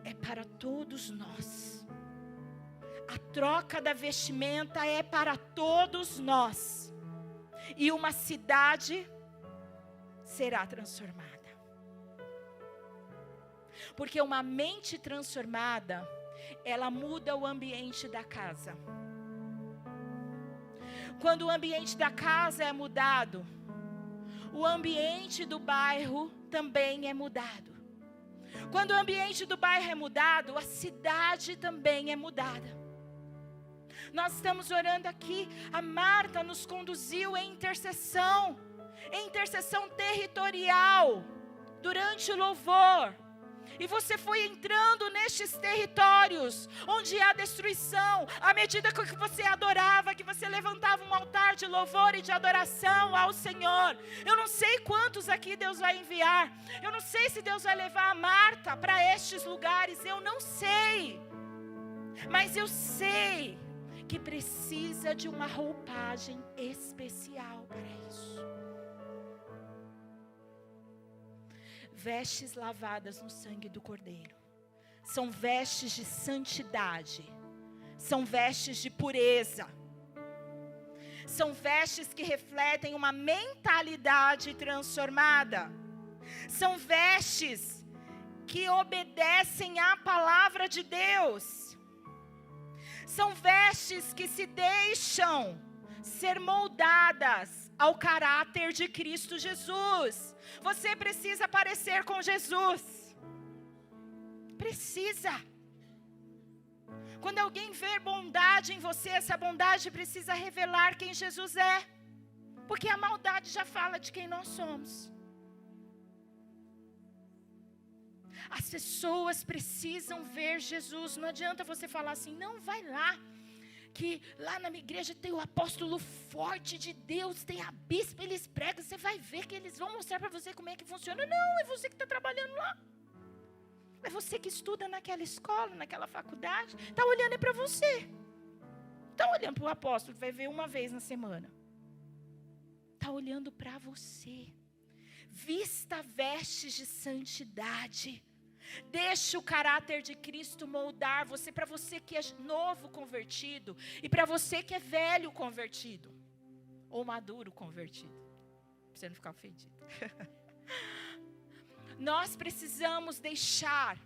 É para todos nós. A troca da vestimenta é para todos nós. E uma cidade será transformada. Porque uma mente transformada, ela muda o ambiente da casa. Quando o ambiente da casa é mudado, o ambiente do bairro também é mudado. Quando o ambiente do bairro é mudado, a cidade também é mudada. Nós estamos orando aqui. A Marta nos conduziu em intercessão territorial, durante o louvor. E você foi entrando nestes territórios, onde há destruição, à medida que você adorava, que você levantava um altar de louvor e de adoração ao Senhor. Eu não sei quantos aqui Deus vai enviar, eu não sei se Deus vai levar a Marta para estes lugares, eu não sei. Mas eu sei que precisa de uma roupagem especial para isso. Vestes lavadas no sangue do Cordeiro. São vestes de santidade. São vestes de pureza. São vestes que refletem uma mentalidade transformada. São vestes que obedecem à palavra de Deus. São vestes que se deixam ser moldadas ao caráter de Cristo Jesus. Você precisa parecer com Jesus. Precisa. Quando alguém ver bondade em você, essa bondade precisa revelar quem Jesus é. Porque a maldade já fala de quem nós somos. As pessoas precisam ver Jesus. Não adianta você falar assim, não, vai lá. Que lá na minha igreja tem o apóstolo forte de Deus, tem a bispa, eles pregam, você vai ver que eles vão mostrar para você como é que funciona. Não, é você que está trabalhando lá. É você que estuda naquela escola, naquela faculdade. Está olhando para você. Está olhando para o apóstolo, que vai ver uma vez na semana. Está olhando para você. Vista vestes de santidade. Deixe o caráter de Cristo moldar você, para você que é novo convertido e para você que é velho convertido ou maduro convertido, para você não ficar ofendido. Nós precisamos deixar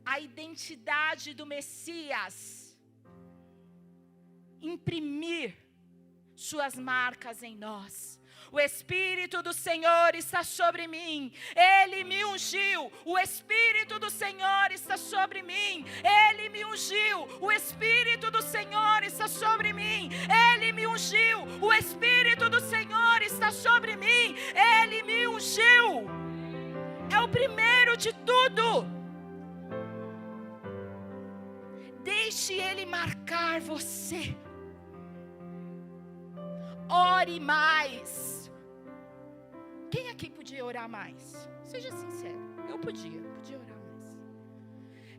a identidade do Messias imprimir suas marcas em nós. O Espírito do Senhor está sobre mim, Ele me ungiu. O Espírito do Senhor está sobre mim, Ele me ungiu. O Espírito do Senhor está sobre mim, Ele me ungiu. O Espírito do Senhor está sobre mim, Ele me ungiu. É o primeiro de tudo. Deixe Ele marcar você. Ore mais. Quem aqui podia orar mais? Seja sincero, eu podia orar mais.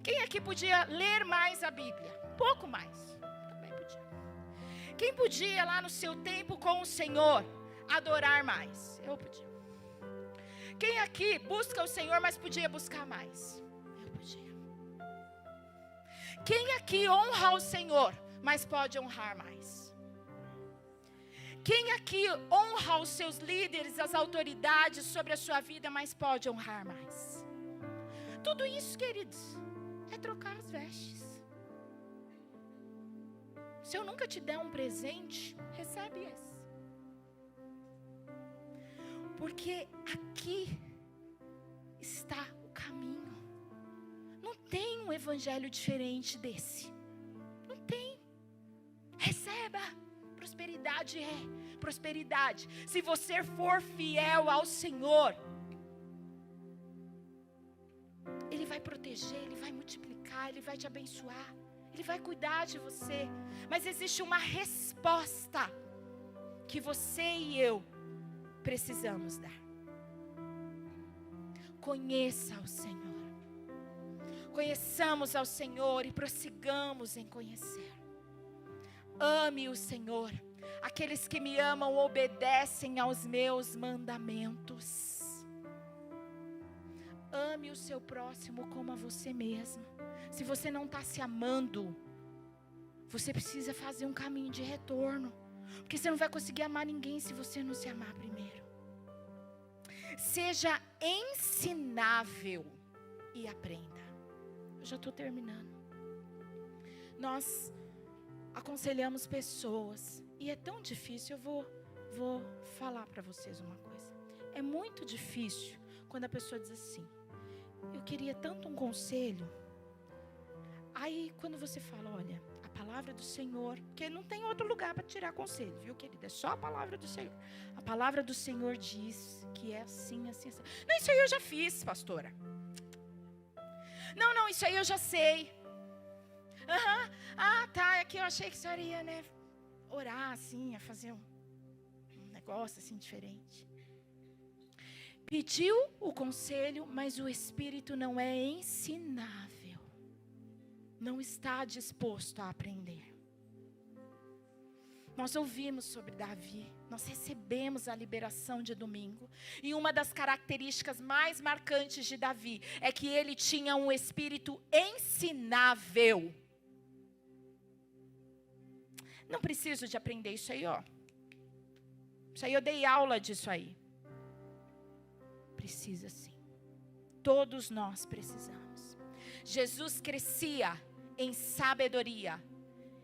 Quem aqui podia ler mais a Bíblia? Pouco mais, também podia. Quem podia lá no seu tempo com o Senhor adorar mais? Eu podia. Quem aqui busca o Senhor, mas podia buscar mais? Eu podia. Quem aqui honra o Senhor, mas pode honrar mais? Quem aqui honra os seus líderes, as autoridades sobre a sua vida, mas pode honrar mais? Tudo isso, queridos, é trocar as vestes. Se eu nunca te der um presente, recebe esse. Porque aqui está o caminho. Não tem um evangelho diferente desse. Não tem. Receba. Prosperidade é prosperidade. Se você for fiel ao Senhor, Ele vai proteger, Ele vai multiplicar, Ele vai te abençoar, Ele vai cuidar de você. Mas existe uma resposta que você e eu precisamos dar. Conheça o Senhor. Conheçamos ao Senhor e prossigamos em conhecer. Ame o Senhor. Aqueles que me amam obedecem aos meus mandamentos. Ame o seu próximo como a você mesmo. Se você não está se amando, você precisa fazer um caminho de retorno. Porque você não vai conseguir amar ninguém se você não se amar primeiro. Seja ensinável e aprenda. Eu já estou terminando. Nós aconselhamos pessoas e é tão difícil. Eu vou falar para vocês uma coisa. É muito difícil quando a pessoa diz assim: eu queria tanto um conselho. Aí quando você fala, olha, a palavra do Senhor, porque não tem outro lugar para tirar conselho, viu, querida? É só a palavra do Senhor. A palavra do Senhor diz que é assim, assim, assim. Não, isso aí eu já fiz, pastora. Não, isso aí eu já sei. Ah, tá, é que eu achei que a senhora ia, né, orar assim, a fazer um negócio assim diferente. Pediu o conselho, mas o espírito não é ensinável. Não está disposto a aprender. Nós ouvimos sobre Davi, nós recebemos a liberação de domingo. E uma das características mais marcantes de Davi é que ele tinha um espírito ensinável. Não preciso de aprender isso aí, ó. Isso aí eu dei aula disso aí. Precisa sim. Todos nós precisamos. Jesus crescia em sabedoria,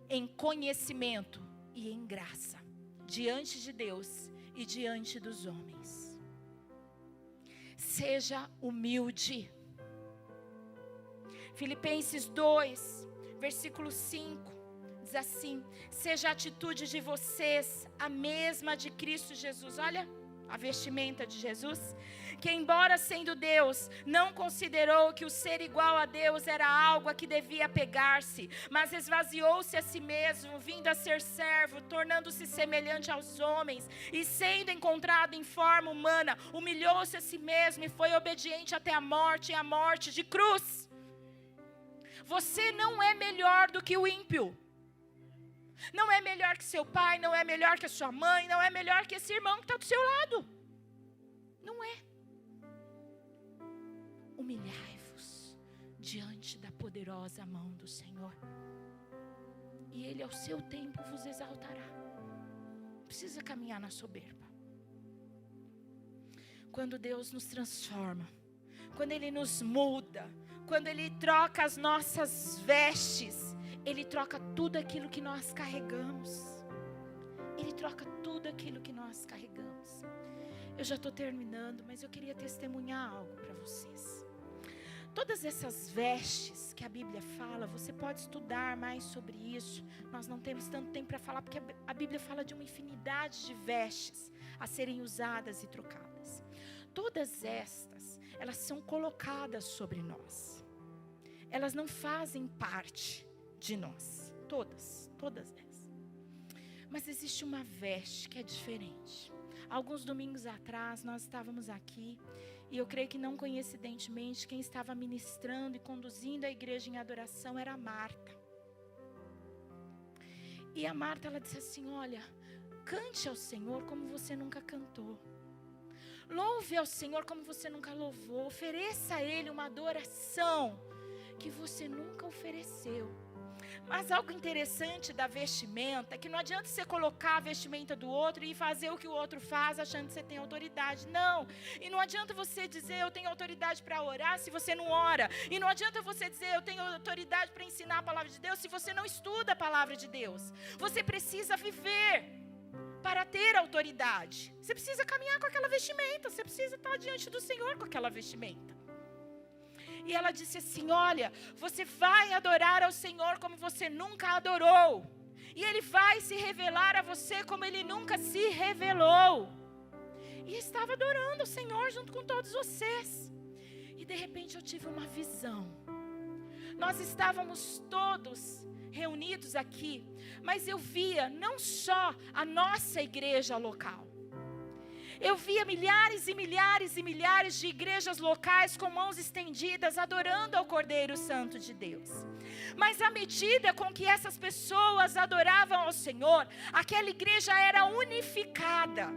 em conhecimento e em graça, diante de Deus e diante dos homens. Seja humilde. Filipenses 2, versículo 5, diz assim: seja a atitude de vocês a mesma de Cristo Jesus. Olha a vestimenta de Jesus, que embora sendo Deus, não considerou que o ser igual a Deus era algo a que devia pegar-se, mas esvaziou-se a si mesmo, vindo a ser servo, tornando-se semelhante aos homens, e sendo encontrado em forma humana, humilhou-se a si mesmo e foi obediente até a morte, e a morte de cruz. Você não é melhor do que o ímpio. Não é melhor que seu pai, não é melhor que a sua mãe, não é melhor que esse irmão que está do seu lado. Não é. Humilhai-vos diante da poderosa mão do Senhor, e Ele ao seu tempo vos exaltará. Não precisa caminhar na soberba. Quando Deus nos transforma, quando Ele nos muda, quando Ele troca as nossas vestes, Ele troca tudo aquilo que nós carregamos. Ele troca tudo aquilo que nós carregamos. Eu já estou terminando, mas eu queria testemunhar algo para vocês. Todas essas vestes que a Bíblia fala, você pode estudar mais sobre isso. Nós não temos tanto tempo para falar, porque a Bíblia fala de uma infinidade de vestes a serem usadas e trocadas. Todas estas, elas são colocadas sobre nós. Elas não fazem parte de nós, todas elas. Mas existe uma veste que é diferente. Alguns domingos atrás nós estávamos aqui, e eu creio que não coincidentemente quem estava ministrando e conduzindo a igreja em adoração era a Marta. E a Marta, ela disse assim: olha, cante ao Senhor como você nunca cantou. Louve ao Senhor como você nunca louvou. Ofereça a Ele uma adoração que você nunca ofereceu. Mas algo interessante da vestimenta é que não adianta você colocar a vestimenta do outro e fazer o que o outro faz achando que você tem autoridade. Não. E não adianta você dizer eu tenho autoridade para orar se você não ora. E não adianta você dizer eu tenho autoridade para ensinar a palavra de Deus se você não estuda a palavra de Deus. Você precisa viver para ter autoridade. Você precisa caminhar com aquela vestimenta. Você precisa estar diante do Senhor com aquela vestimenta. E ela disse assim: olha, você vai adorar ao Senhor como você nunca adorou. E Ele vai se revelar a você como Ele nunca se revelou. E estava adorando o Senhor junto com todos vocês. E de repente eu tive uma visão. Nós estávamos todos reunidos aqui, mas eu via não só a nossa igreja local. Eu via milhares e milhares e milhares de igrejas locais com mãos estendidas, adorando ao Cordeiro Santo de Deus. Mas à medida com que essas pessoas adoravam ao Senhor, aquela igreja era unificada.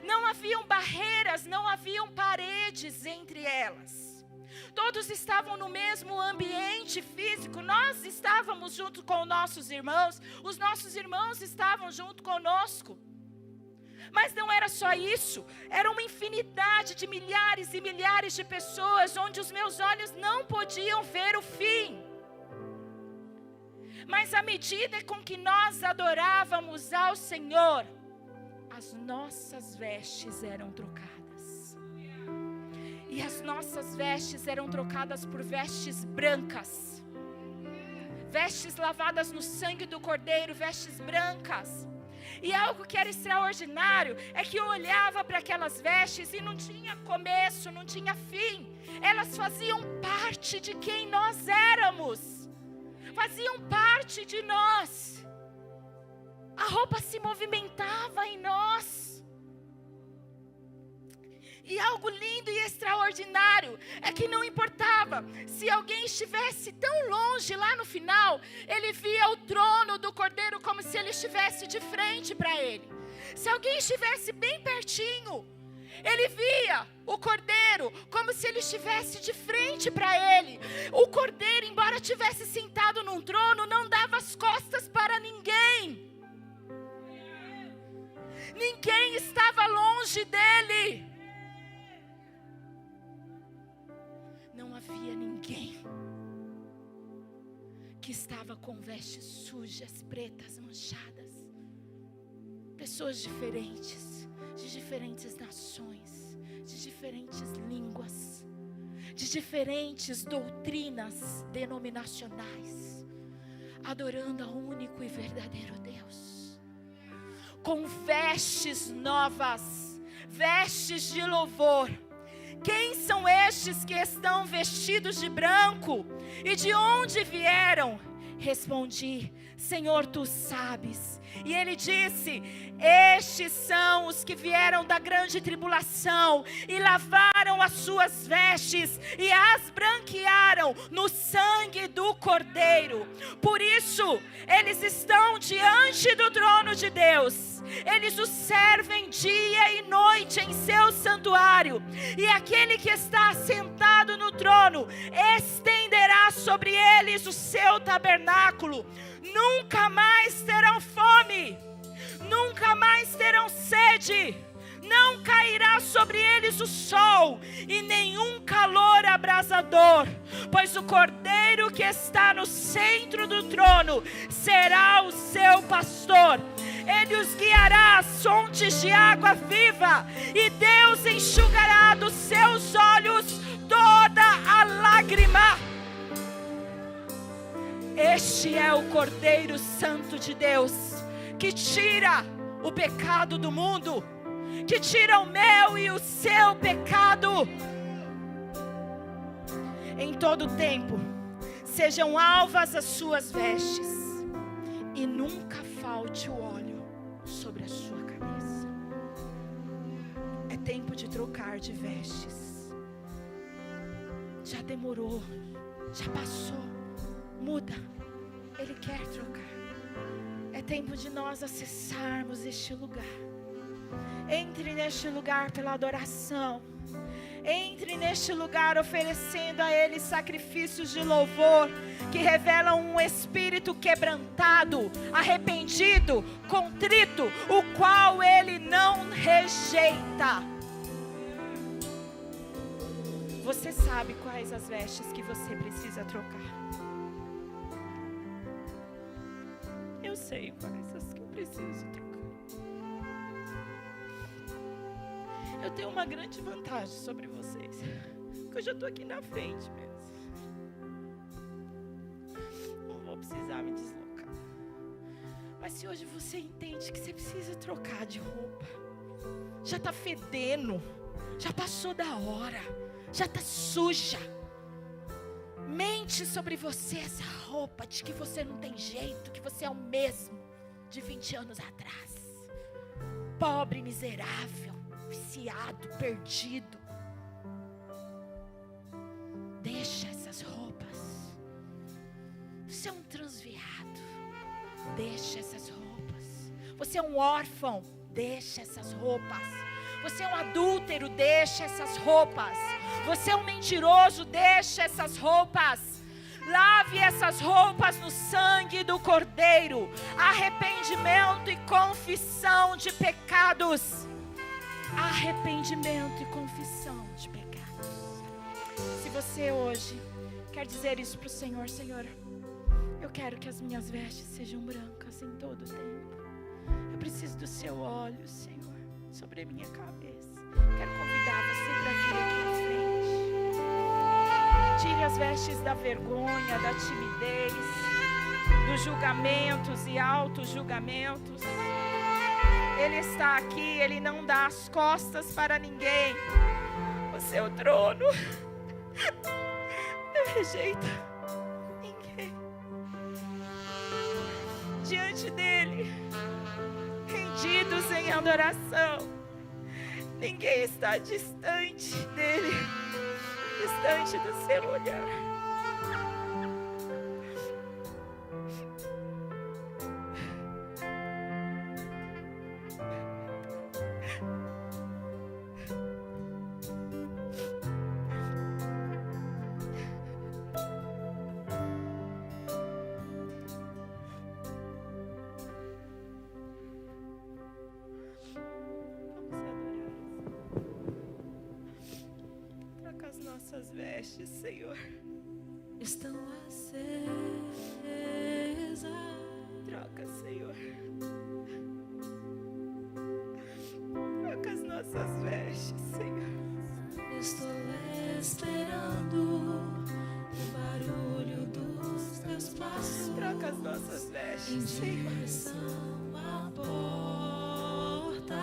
Não haviam barreiras, não haviam paredes entre elas. Todos estavam no mesmo ambiente físico. Nós estávamos junto com nossos irmãos, os nossos irmãos estavam junto conosco. Mas não era só isso, era uma infinidade de milhares e milhares de pessoas, onde os meus olhos não podiam ver o fim. Mas à medida com que nós adorávamos ao Senhor, as nossas vestes eram trocadas. E as nossas vestes eram trocadas por vestes brancas. vestes lavadas no sangue do Cordeiro, vestes brancas. E algo que era extraordinário é que eu olhava para aquelas vestes e não tinha começo, não tinha fim. Elas faziam parte de quem nós éramos, faziam parte de nós. A roupa se movimentava em nós. E algo lindo e extraordinário é que não importava se alguém estivesse tão longe lá no final, ele via o trono do Cordeiro como se ele estivesse de frente para ele. Se alguém estivesse bem pertinho, ele via o Cordeiro como se ele estivesse de frente para ele. O Cordeiro, embora tivesse sentado num trono, não dava as costas para ninguém. Ninguém estava longe dele. Não havia ninguém que estava com vestes sujas, pretas, manchadas. Pessoas diferentes, de diferentes nações, de diferentes línguas, de diferentes doutrinas denominacionais, adorando ao único e verdadeiro Deus, com vestes novas, vestes de louvor. Quem são estes que estão vestidos de branco? E de onde vieram? Respondi: Senhor, tu sabes. E ele disse: estes são os que vieram da grande tribulação e lavaram as suas vestes e as branquearam no sangue do Cordeiro. Por isso, eles estão diante do trono de Deus. Eles o servem dia e noite em seu santuário. E aquele que está sentado no trono estenderá sobre eles o seu tabernáculo. Nunca mais terão fome, nunca mais terão sede, não cairá sobre eles o sol e nenhum calor abrasador, pois o Cordeiro que está no centro do trono será o seu pastor. Ele os guiará a fontes de água viva, e Deus enxugará dos seus olhos toda a lágrima. Este é o Cordeiro Santo de Deus, que tira o pecado do mundo, que tira o meu e o seu pecado. Em todo tempo, sejam alvas as suas vestes, e nunca falte o óleo sobre a sua cabeça. É tempo de trocar de vestes. Já demorou, já passou. Muda, Ele quer trocar. É tempo de nós acessarmos este lugar. Entre neste lugar pela adoração. Entre neste lugar oferecendo a Ele sacrifícios de louvor que revelam um espírito quebrantado, arrependido, contrito, o qual Ele não rejeita. Você sabe quais as vestes que você precisa trocar. Eu sei quais as que eu preciso trocar. Eu tenho uma grande vantagem sobre vocês, porque eu já estou aqui na frente mesmo. Não vou precisar me deslocar. Mas se hoje você entende que você precisa trocar de roupa, já está fedendo, já passou da hora, já está suja. Mente sobre você essa roupa de que você não tem jeito, que você é o mesmo de 20 anos atrás. Pobre, miserável, viciado, perdido. Deixa essas roupas. Você é um transviado. Deixa essas roupas. Você é um órfão. Deixa essas roupas. Você é um adúltero. Deixa essas roupas. Você é um mentiroso, deixa essas roupas. Lave essas roupas no sangue do Cordeiro. Arrependimento e confissão de pecados. Arrependimento e confissão de pecados. Se você hoje quer dizer isso para o Senhor: Senhor, eu quero que as minhas vestes sejam brancas em todo o tempo. Eu preciso do seu óleo, Senhor, sobre a minha cabeça. Quero convidar você para vir aqui na frente. Tire as vestes da vergonha, da timidez. dos julgamentos e auto-julgamentos. Ele está aqui, Ele não dá as costas para ninguém. O seu trono não rejeita ninguém. Diante dEle, rendidos em adoração, ninguém está distante dEle, distante do seu olhar. Nossas vestes, Senhor, estão acesas. Troca, Senhor. Troca as nossas vestes, Senhor. Estou esperando o barulho dos teus passos. Troca as nossas vestes, em Senhor. direção à porta.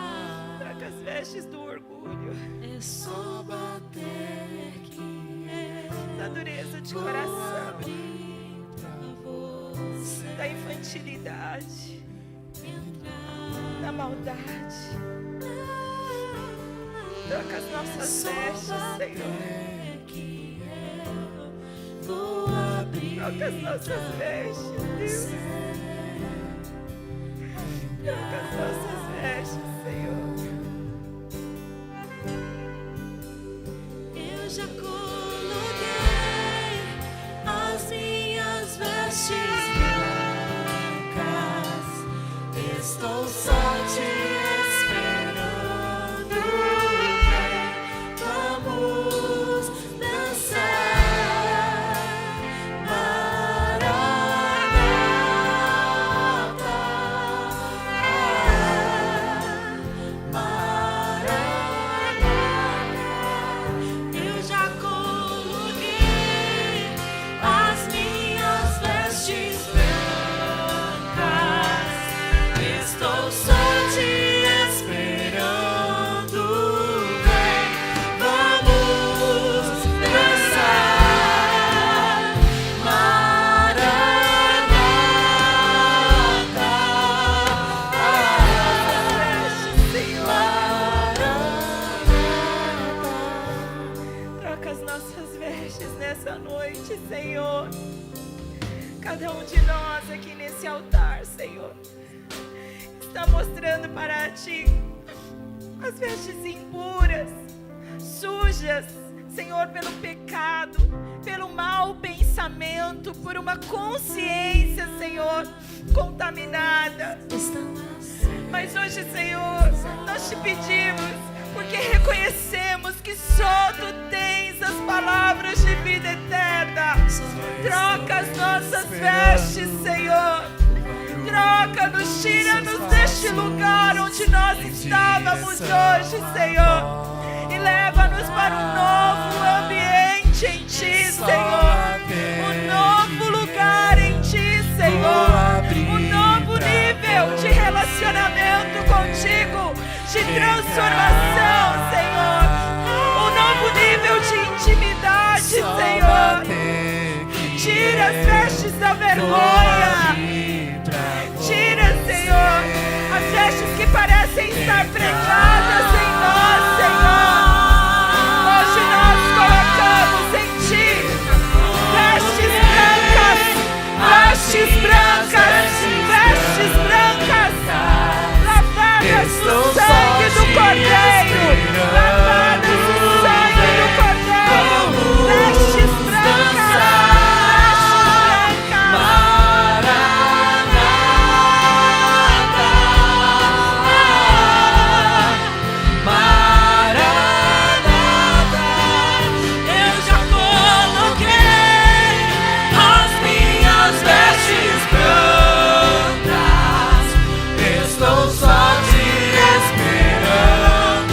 Troca as vestes do orgulho. É só bater que eu da dureza de vou coração, abrir pra você da infantilidade, entrar. da maldade. Troca as nossas Só vestes, bater Senhor. que eu vou abrir Troca as nossas vestes, Deus. Troca as nossas vestes, Senhor. Eu já coloquei as minhas vestes brancas. Estou só te esperando. Vamos dançar, Maranata. Eu já coloquei as minhas vestes brancas. Estou só te esperando. Vem, vamos dançar, Troca as nossas vestes nessa noite, Senhor. Cada um de nós aqui nesse altar, Senhor, está mostrando para Ti as vestes impuras, sujas, Senhor, pelo pecado, pelo mau pensamento, por uma consciência, Senhor, contaminada. Mas hoje, Senhor, nós te pedimos, porque reconhecemos que só Tu tens as palavras de vida eterna. Troca as nossas vestes, Senhor. Troca-nos, tira-nos deste lugar onde nós estávamos hoje, Senhor. E leva-nos para um novo ambiente em Ti, Senhor. Um novo lugar em Ti, Senhor. Um novo nível de relacionamento contigo, de transformação, Senhor. Um novo nível de intimidade, Senhor. Tira as vestes da vergonha. Tira, Senhor, as vestes que parecem estar pregadas em nós, Senhor. Hoje nós colocamos em Ti vestes brancas, vestes brancas, vestes brancas, lavadas no sangue do Cordeiro, lavadas no sangue do Cordeiro, vestes brancas, Eu já coloquei as minhas vestes brancas. Estou só te esperando.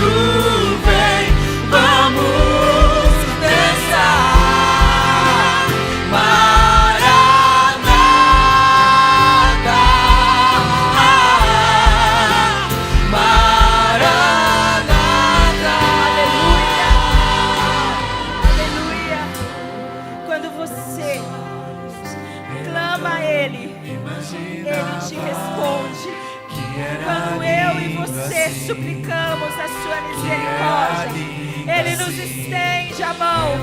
suplicamos a sua misericórdia. Ele nos estende a mão.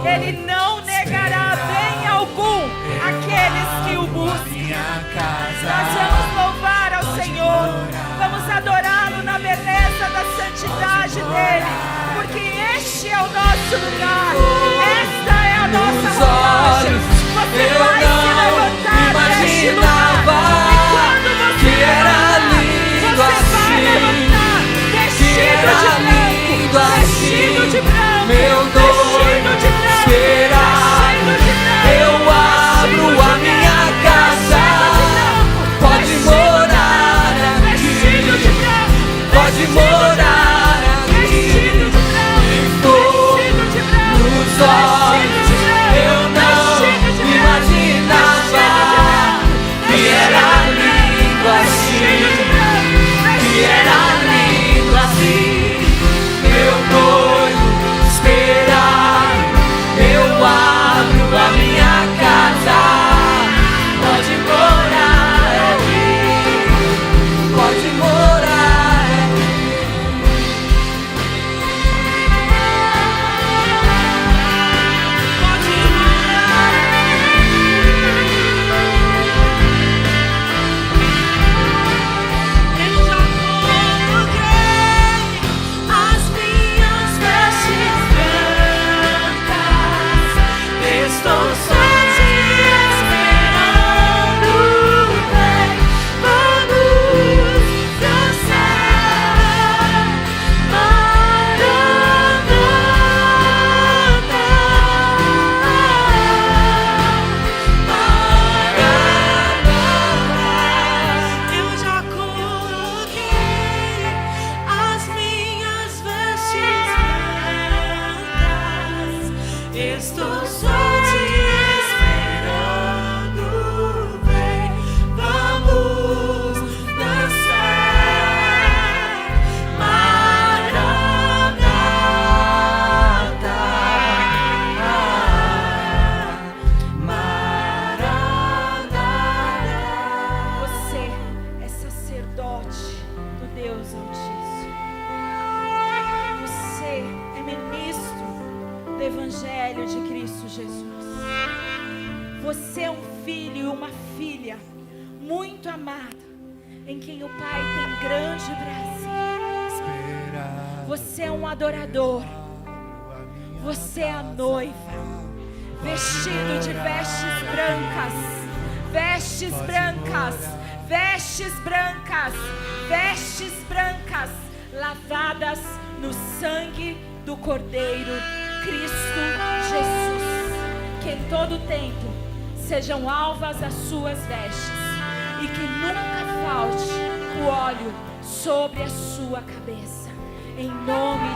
Ele não negará bem algum aqueles que o buscam. Nós vamos louvar ao Senhor. Vamos adorá-lo na beleza da santidade dele. Porque este é o nosso lugar. Esta é a nossa roupagem. Você vai se levantar neste lugar. E quando você levantar, você vai levantar vestido de branco, vestido de branco, meu vestido de branco, esperar. vestido de branco. Eu abro a minha casa. Pode morar aqui. Vestido de branco, Pode morar aqui. vestido de branco, Estou vestido de branco, nos olhos. Eu não imaginava que era lindo assim. Que era lindo assim. Meu noivo esperar. Eu abro a minha casa. Pode morar aqui. Pode morar aqui. Pode morar aqui. Eu já coloquei as minhas vestes brancas. Estou só te esperando. Vem, vamos dançar. Eu já coloquei as minhas vestes brancas. Estou só te esperando. Vem, vamos dançar. Maranata, Maranata. Você é sacerdote do Deus Altíssimo. Você é ministro do Evangelho de Cristo Jesus. Você é um filho e uma filha muito amada, em quem o Pai tem grande prazer. Você é um adorador. Você é a noiva, vestido de vestes brancas, vestes brancas, vestes brancas, vestes brancas, lavadas no sangue do Cordeiro Cristo Jesus. Que em todo tempo sejam alvas as suas vestes e que nunca falte o óleo sobre a sua cabeça. Em nome